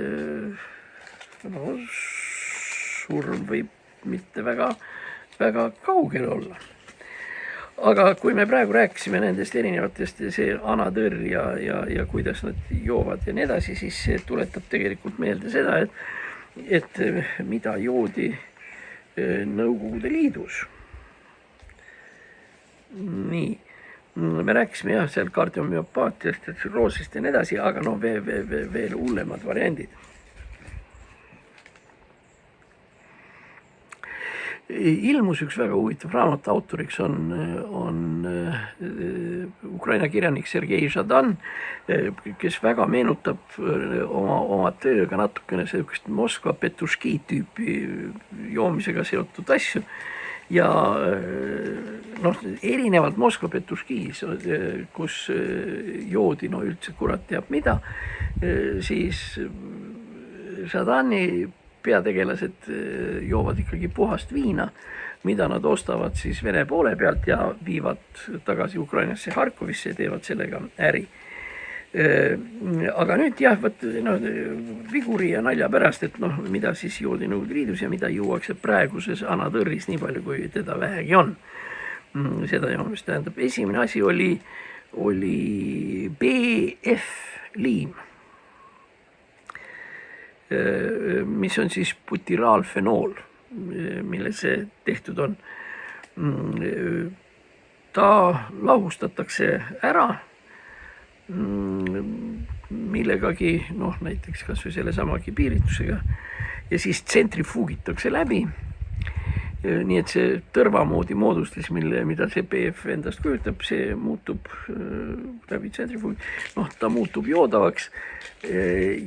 surm võib mitte väga kaugel olla. Aga kui me praegu rääkisime nendest erinevatest, see anatõrr ja kuidas nad joovad ja nii edasi, siis see tuletab tegelikult meelde seda, et mida joodi Nõukogude Liidus. Nii, me rääkisime jah seal kardiomüopaatiast, tsirroosist ja nii edasi, aga no veel hullemad variandid. Ilmus üks väga huvitav raamat, autoriks on Ukraina kirjanik Sergei Žadan, kes väga meenutab oma tööga natukene sellist Moskva petuški tüüpi joomisega seotud asju. Ja noh, erinevalt Moskva petuškis, kus joodi no üldse kurat teab mida, siis Žadani peategelased joovad ikkagi puhast viina, mida nad ostavad siis Vene poole pealt ja viivad tagasi Ukrainasse Harkovisse ja teevad sellega äri. Aga nüüd jah, viguri ja nalja pärast, et noh, mida siis joodi Nõukogude Liidus ja mida juuakse praeguses anatõrris nii palju, kui teda vähegi on. Seda joomist tähendab, esimene asi oli BF-liim, mis on siis butyraalfenool, mille see tehtud on. Ta lahustatakse ära millegagi, noh näiteks kas või selle samagi piiritusega ja siis tsentrifuugitakse läbi. Nii et see tõrvamoodi moodustis, mida see BF endast kujutab, see muutub läbi tsentrifuugi, noh ta muutub joodavaks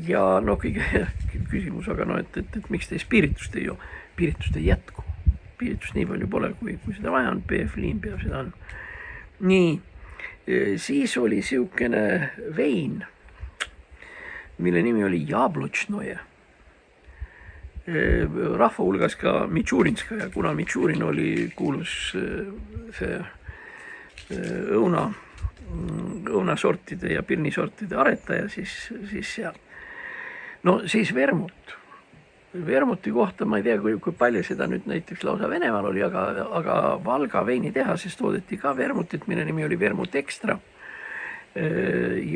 ja noh kõige küsimus, aga no, et miks te spiiritust ei joo? Spiiritust ei jätku, spiiritust nii palju pole, kui seda vaja on, BF-liim peab seda on. Nii, siis oli siukene vein, mille nimi oli Jablotšnoje. Rahva hulgas ka Mitšurinska ja kuna Mitšurin oli kuulus see õunasortide ja pirnisortide aretaja, siis seal. No siis vermut. Vermuti kohta ma ei tea, kui palju seda nüüd näiteks lausa Venemaal oli, aga Valga veinitehases toodeti ka vermutit, mille nimi oli Vermut Extra.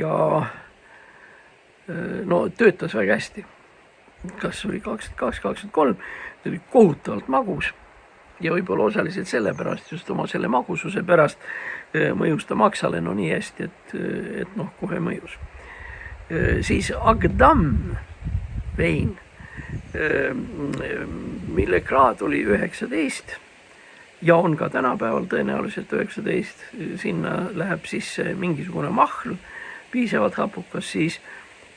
Ja no töötas väga hästi. Kas oli 22-23, see oli kohutavalt magus ja võib-olla osaliselt sellepärast, just oma selle magususe pärast mõjus ta maksale no nii hästi, et noh, kohe mõjus. Siis Agdam vein, mille kraad oli 19 ja on ka tänapäeval tõenäoliselt 19, sinna läheb sisse mingisugune mahl, piisavalt hapukas, siis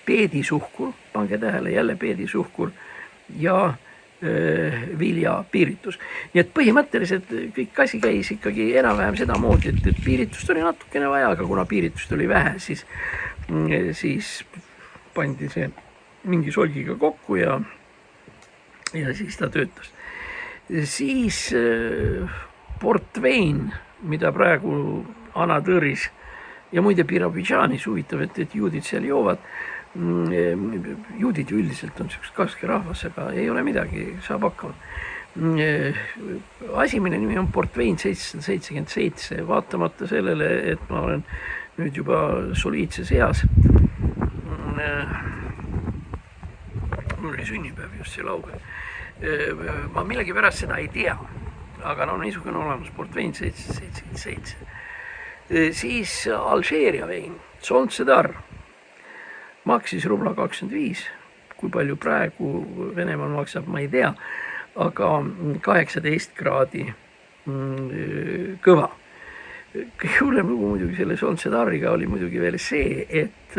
peedisuhkur, pange tähele jälle peedisuhkur ja viljapiiritus. Nii et põhimõtteliselt kõik asi käis ikkagi enam-vähem seda moodi, et piiritust oli natukene vaja, aga kuna piiritust oli vähe, siis pandi see mingi solgiga kokku ja siis ta töötas. Siis portvein, mida praegu anatõrris ja muide Birobidžaanis huvitav, et juudid seal joovad. Juudid ju üldiselt on sellised kaske rahvas, aga ei ole midagi, saab hakkama. Asi, mille nimi on portvein 777, vaatamata sellele, et ma olen nüüd juba soliidses eas. Mul oli sünnipäev just see laupäev. Ma millegi pärast seda ei tea, aga no niisugune olemas portvein 777. Siis Alžeeria vein, Soltsedar, maksis rubla 25, kui palju praegu Venemaal maksab, ma ei tea, aga 18 kraadi kõva. Kõige hullem lugu muidugi selle Soltsedariga oli muidugi veel see, et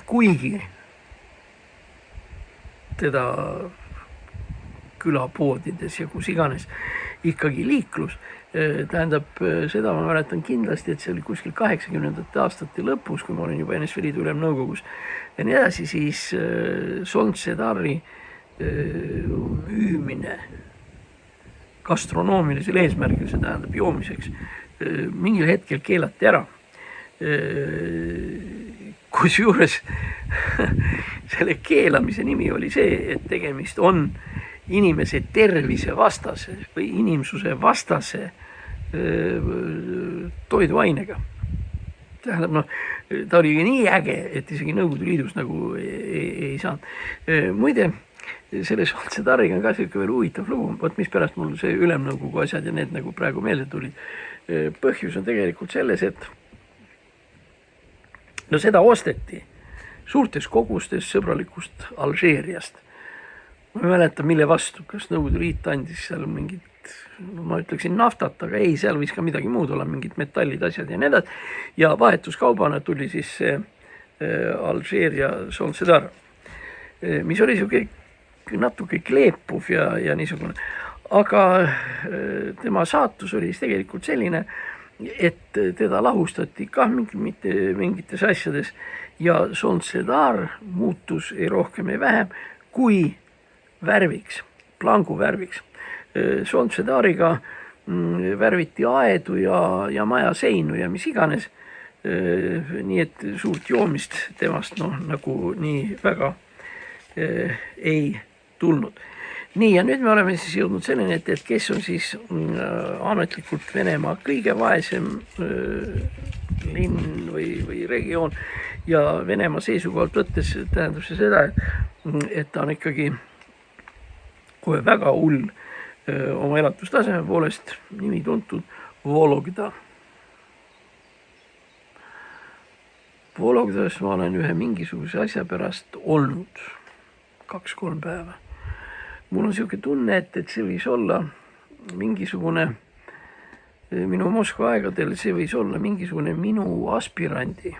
kuigi teda külapoodides ja kus iganes ikkagi liiklus, tähendab, seda ma mäletan kindlasti, et see oli kuskil 80. aastate lõpus, kui ma olin juba NSV Liidu Ülemnõukogus ja nii edasi, siis Soltsedari müümine gastronoomilisel eesmärgil, see tähendab joomiseks, mingil hetkel keelati ära. kusjuures selle keelamise nimi oli see, et tegemist on inimese tervise vastase või inimsuse vastase toiduainega. Tähendab, ta oli nii äge, et isegi Nõukogude Liidus nagu ei saanud. Muide, selle Soltsedariga on ka selline veel huvitav lugu, vot mis pärast mul see Ülemnõukogu asjad ja need nagu praegu meelde tulid. Põhjus on tegelikult selles, et seda osteti suurtes kogustes sõbralikust Alžeeriast. Ma ei mäleta, mille vastu, kas Nõukogude Liit andis seal mingit, ma ütleksin naftat, aga ei, seal võis ka midagi muud olla, mingid metallid, asjad ja need. Ja vahetuskaubana tuli siis see Alžeeria Soltsedar, mis oli natuke kleepuv ja niisugune. Aga tema saatus oli siis tegelikult selline, et teda lahustati kah mingites asjades ja Soltsedar muutus ei rohkem ei vähem kui värviks, plangu värviks. Soltsedariga värviti aedu ja maja seinu ja mis iganes. Nii et suurt joomist temast nagu nii väga ei tulnud. Nii, ja nüüd me oleme siis jõudnud selleni, et kes on siis ametlikult Venemaa kõige vaesem linn või regioon ja Venemaa seisukohalt võttes tähendab see seda, et ta on ikkagi kohe väga hull oma elatustaseme poolest nimi tuntud Vologda. Vologdas ma olen ühe mingisuguse asja pärast olnud 2-3 päeva. Mul on selline tunne, et see võis olla mingisugune, minu Moskva aegadel see võis olla mingisugune minu aspirandi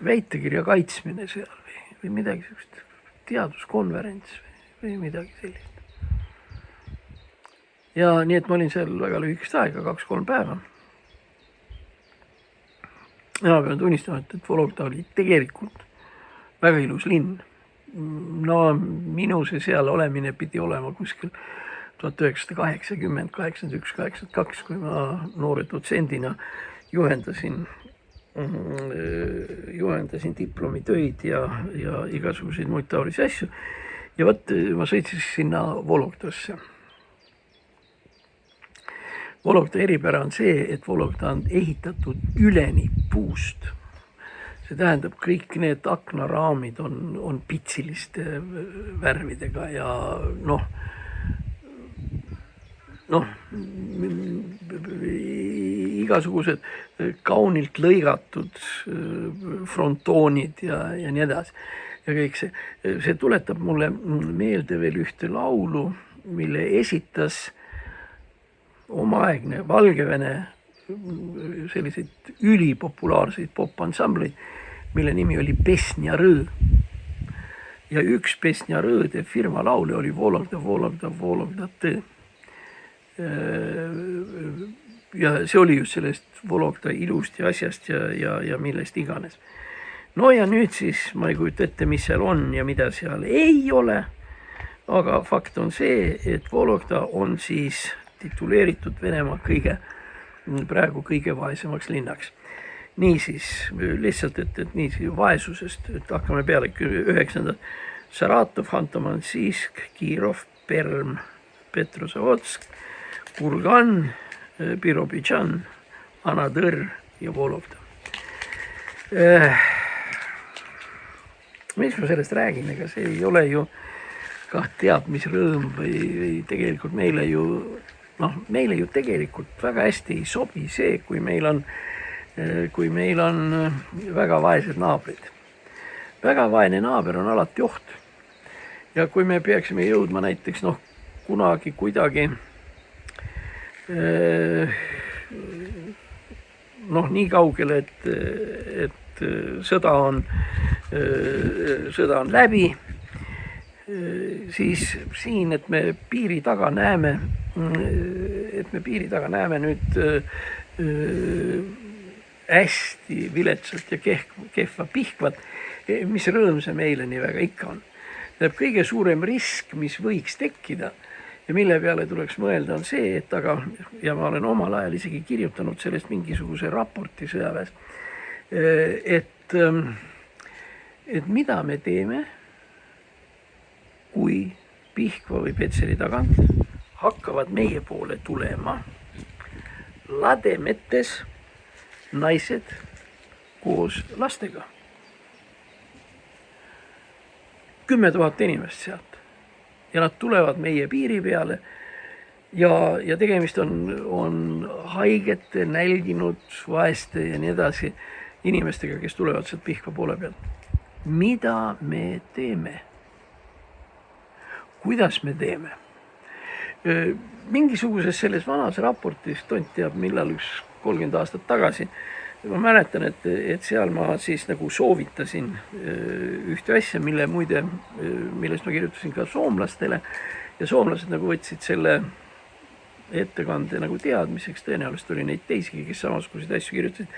väitekirja kaitsmine seal või midagi sellist, teaduskonverents või midagi sellist. Ja nii, et ma olin seal väga lühikest aega, 2-3 päeva. Ja ma pean tunnistama, et Vologda oli tegelikult väga ilus linn. Minu see seal olemine pidi olema kuskil 1980, 81, 82, kui ma noore dotsendina juhendasin diplomitöid ja igasuguseid muid taolisi asju. Ja võt, ma sõitsin sinna Vologdasse. Vologda eripära on see, et Vologda on ehitatud üleni puust. See tähendab, kõik need aknaraamid on pitsiliste värvidega ja igasugused kaunilt lõigatud frontoonid ja nii edasi. Ja kõik see tuletab mulle meelde veel ühte laulu, mille esitas omaaegne Valgevene selliseid ülipopulaarseid popansambleid, mille nimi oli Pesnja Rõ. Ja üks Pesnja Rõde firma laule oli Vologda, Vologda, Vologda Tõ. Ja see oli just sellest Vologda ilust ja asjast ja millest iganes. No ja nüüd siis ma ei kujuta ette, mis seal on ja mida seal ei ole, aga fakt on see, et Vologda on siis tituleeritud Venemaa praegu kõige vaesemaks linnaks. Niisiis, lihtsalt, et niisiis vaesusest, et hakkame peale 9. Saratov, Hanto-Mansisk, Kirov, Perm, Petrozavodsk, Kurgan, Birobidžan, Anadõr ja Vologda. Mis ma sellest räägin, ega see ei ole ju teab mis rõõm või tegelikult meile ju tegelikult väga hästi ei sobi see, kui meil on väga vaesed naabrid. Väga vaene naaber on alati oht. Ja kui me peaksime jõudma näiteks kunagi kuidagi nii kaugele, et sõda on läbi, siis siin, et me piiri taga näeme nüüd hästi viletsalt ja kehva pihkvat, mis rõõm see meile nii väga ikka on. Kõige suurem risk, mis võiks tekkida ja mille peale tuleks mõelda, on see, et ja ma olen omal ajal isegi kirjutanud sellest mingisuguse raporti sõjaväes, et et mida me teeme, kui Pihkva või Petseri tagant hakkavad meie poole tulema lademetes naised koos lastega. 10 000 inimest sealt ja nad tulevad meie piiri peale ja tegemist on haigete, nälginud, vaeste ja nii edasi inimestega, kes tulevad sealt Pihkva poole pealt. Mida me teeme? Kuidas me teeme? Mingisuguses selles vanas raportis, tont teab millal, 30 aastat tagasi, ma mäletan, et seal ma siis nagu soovitasin ühte asja, millest ma kirjutasin ka soomlastele ja soomlased nagu võtsid selle ettekande nagu teadmiseks, tõenäoliselt oli neid teisigi, kes samasuguseid asju kirjutasid.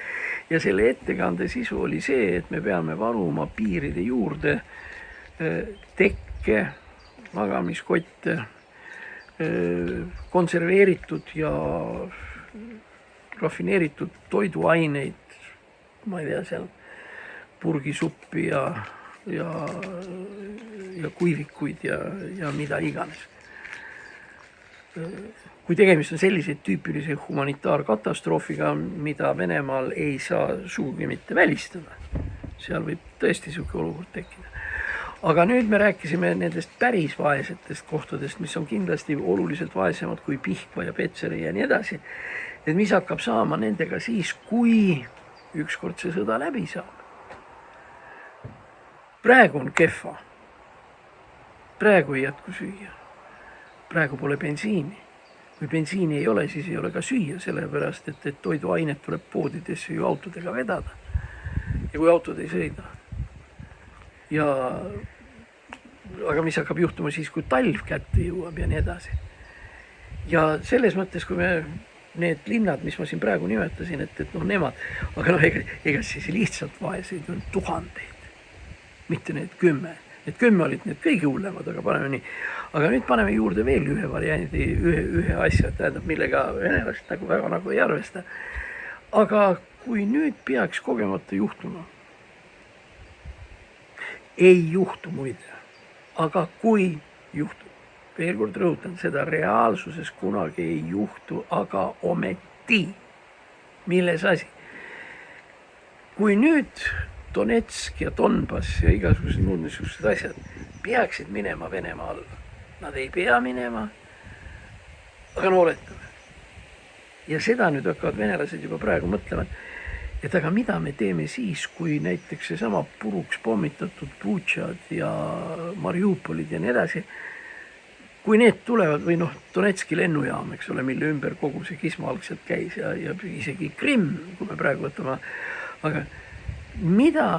Ja selle ettekande sisu oli see, et me peame varuma piiride juurde tekke, magamiskotte, konserveeritud ja rafineeritud toiduaineid, ma ei tea, seal purgisuppi ja kuivikuid ja mida iganes. Kui tegemist on selliseid tüüpilise humanitaarkatastroofiga, mida Venemaal ei saa suugi mitte välistada, seal võib tõesti niisugune olukord tekkida. Aga nüüd me rääkisime nendest päris vaesetest kohtadest, mis on kindlasti oluliselt vaesemad kui Pihkva ja Petseri ja nii edasi. Et mis hakkab saama nendega siis, kui ükskord see sõda läbi saab. Praegu on kehva. Praegu ei jätku süüa. Praegu pole bensiini. Kui bensiini ei ole, siis ei ole ka süüa, sellepärast, et toiduainet tuleb poodidesse ju autodega vedada. Ja kui autod ei sõida. Aga mis hakkab juhtuma siis, kui talv kätte jõuab ja nii edasi. Ja selles mõttes, kui me need linnad, mis ma siin praegu nimetasin, et nemad, aga ega siis lihtsalt vaeseid on tuhandeid, mitte need 10. Need 10 olid need kõige hullemad, aga paneme nii. Aga nüüd paneme juurde veel ühe variandi, ühe asja, tähendab, millega venelased väga ei arvesta. Aga kui nüüd peaks kogemata juhtuma, ei juhtu muide, aga kui juhtub, veel kord rõhutan, seda reaalsuses kunagi ei juhtu, aga ometi, milles asi. Kui nüüd Donetsk ja Donbass ja igasugused muud niisugused asjad peaksid minema Venemaa alla, nad ei pea minema, aga oletame. Ja seda nüüd hakkavad venelased juba praegu mõtlema, et aga mida me teeme siis, kui näiteks seesama puruks pommitatud Butšad ja Mariupolid ja nii edasi, kui need tulevad või Donetski lennujaam, eks ole, mille ümber kogu see kisma algselt käis ja isegi Krimm, kui me praegu võtame, aga mida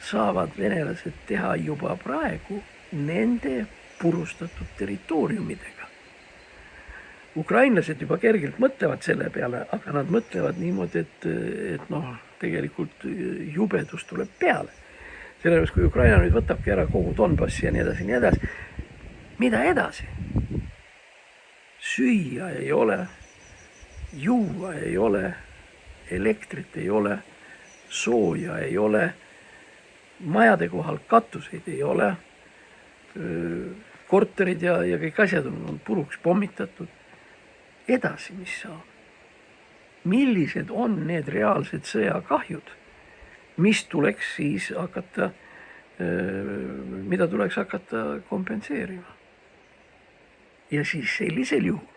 saavad venelased teha juba praegu nende purustatud territooriumidega? Ukrainlased juba kergelt mõtlevad selle peale, aga nad mõtlevad niimoodi, et tegelikult jubedus tuleb peale. Sellepärast, kui Ukraina nüüd võtabki ära kogu Donbassi ja nii edasi, mida edasi? Süüa ei ole, juua ei ole, elektrit ei ole, sooja ei ole, majade kohal katuseid ei ole, korterid ja kõik asjad on puruks pommitatud. Edasi, mis saab? Millised on need reaalsed sõjakahjud, mis tuleks siis hakata, mida tuleks hakata kompenseerima? Ja siis sellisel juhul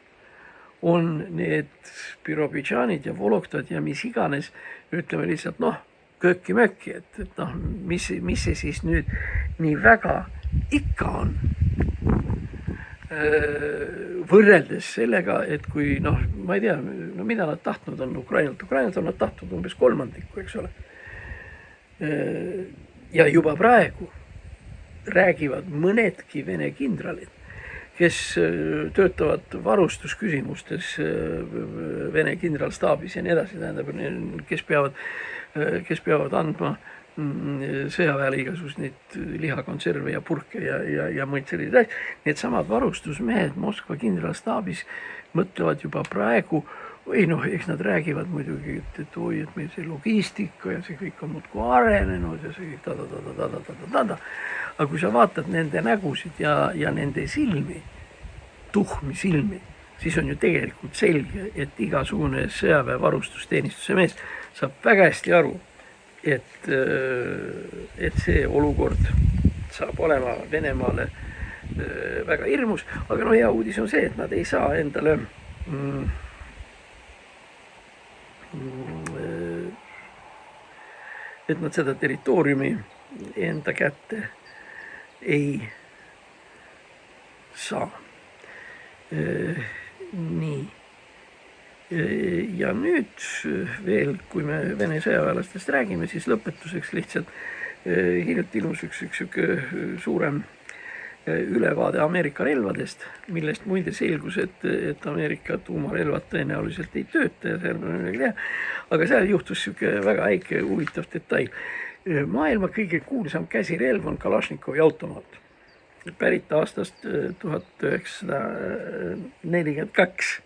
on need Birobidžanid ja Voloktad ja mis iganes, ütleme lihtsalt, kööki-mööki, et mis see siis nüüd nii väga ikka on. Võrreldes sellega, et kui, ma ei tea, mida nad tahtnud on Ukrainalt on nad tahtnud umbes 1/3, eks ole. Ja juba praegu räägivad mõnedki Vene kindralid, kes töötavad varustusküsimustes Vene kindralstaabis ja nii edasi, tähendab, kes peavad andma sõjaväele igasugust neid lihakonserve ja purke ja muid selliseid asju. Need samad varustusmehed Moskva kindralstaabis mõtlevad juba praegu või noh, eks nad räägivad muidugi, et oi, et meil see logistika ja see kõik on muudkui arenenud ja see ta-ta-ta-ta-ta-ta-ta-ta. Aga kui sa vaatad nende nägusid ja nende silmi, tuhmi silmi, siis on ju tegelikult selge, et igasugune sõjaväe varustusteenistuse mees saab väga hästi aru, et see olukord saab olema Venemaale väga hirmus, aga no hea uudis on see, et nad ei saa endale et nad seda territooriumi enda kätte ei saa. Nii. Ja nüüd veel, kui me Vene sõjaväelastest räägime, siis lõpetuseks lihtsalt hiljuti ilmus üks suurem ülevaade Ameerika relvadest, millest muide selgus, et Ameerika tuumarelvad tõenäoliselt ei tööta ja seal on midagi teha. Aga seal juhtus niisugune väga väike huvitav detail. Maailma kõige kuulsam käsirelv on Kalašnikovi automaat. Pärit aastast 1942.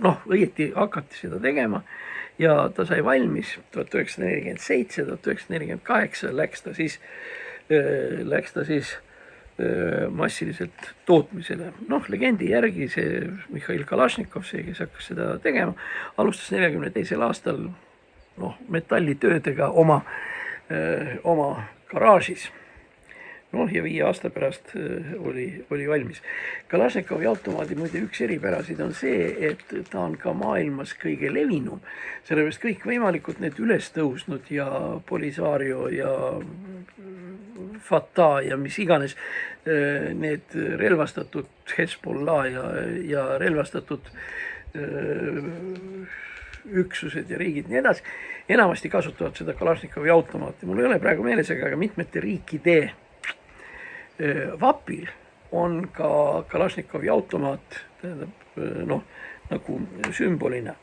Noh, õieti hakati seda tegema ja ta sai valmis 1947, 1948 läks ta siis massiliselt tootmisele. Noh, legendi järgi see Mihhail Kalašnikov, see, kes hakkas seda tegema, alustas 1942. aastal metallitöödega oma garaažis. Noh, ja 5 aasta pärast oli valmis. Kalašnikovi automaadi muide üks eripärasid on see, et ta on ka maailmas kõige levinum. Sellepärast kõik võimalikud need üles tõusnud ja Polisario ja Fatah ja mis iganes need relvastatud Hezbollah ja relvastatud üksused ja riigid nii edasi, enamasti kasutavad seda Kalašnikovi automaati. Mul ei ole praegu meeles, aga mitmete riikide vapil on ka Kalašnikovi automaat, nagu sümbolina.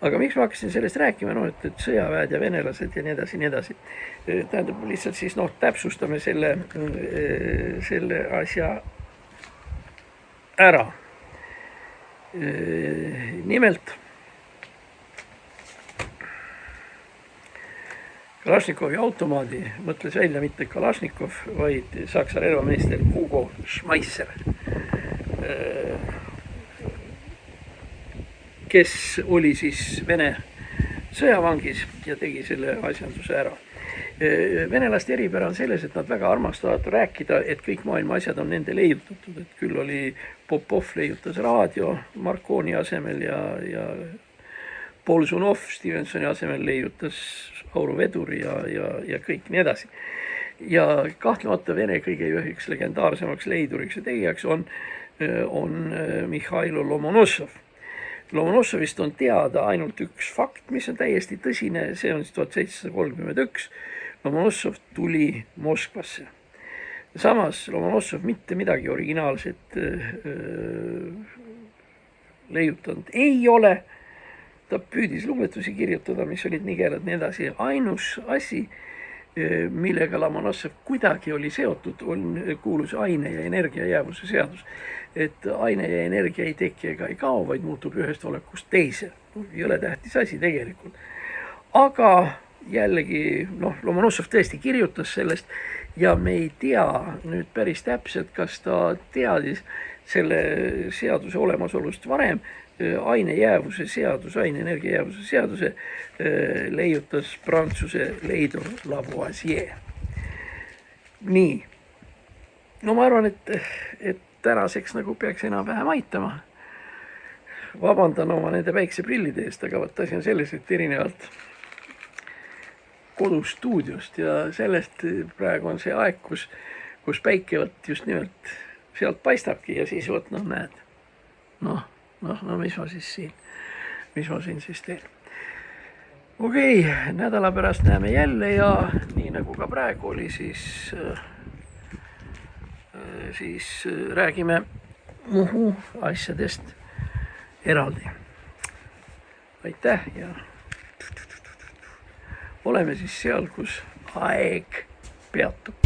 Aga miks ma hakkasin sellest rääkima, et sõjaväed ja venelased ja nii edasi. Tähendab, lihtsalt siis täpsustame selle asja ära. Nimelt Kalašnikovi automaadi mõtles välja mitte Kalašnikov, vaid saksa relvameister Hugo Schmeisser, kes oli siis Vene sõjavangis ja tegi selle asjanduse ära. Venelaste eripära on selles, et nad väga armastavad rääkida, et kõik maailma asjad on nende leiutatud, et küll oli Popov leiutas raadio Marconi asemel ja Bolsunov Stevensoni asemel leiutas auruveduri ja kõik nii edasi. Ja kahtlemata Vene kõige üheks legendaarsemaks leiduriks ja tegijaks on Mihhail Lomonossov. Lomonossovist on teada ainult üks fakt, mis on täiesti tõsine, see on 1731. Lomonossov tuli Moskvasse. Samas Lomonossov mitte midagi originaalset leiutanud ei ole. Ta püüdis luuletusi kirjutada, mis olid nigelad nii edasi. Ainus asi, millega Lomonossov kuidagi oli seotud, kuulus aine ja energia jäävuse seadus. Et aine ja energia ei teki ega ei kao, vaid muutub ühest olekust teise. Ei ole tähtis asi tegelikult. Aga jällegi, Lomonossov tõesti kirjutas sellest ja me ei tea nüüd päris täpselt, kas ta teadis selle seaduse olemasolust varem. Aine jäävuse seadus, aine energia jäävuse seaduse leiutas Prantsuse leidor Lavoisier. Nii. Ma arvan, et tänaseks nagu peaks enam-vähem aitama. Vabandan oma nende päikseprillide eest, aga asi on selles, et erinevalt kodustuudiost ja sellest praegu on see aeg, kus päike just nimelt sealt paistabki ja siis näed, mis ma siin siis teen. Okei, nädala pärast näeme jälle ja nii nagu ka praegu oli, siis räägime Muhu asjadest eraldi. Aitäh ja oleme siis seal, kus aeg peatub.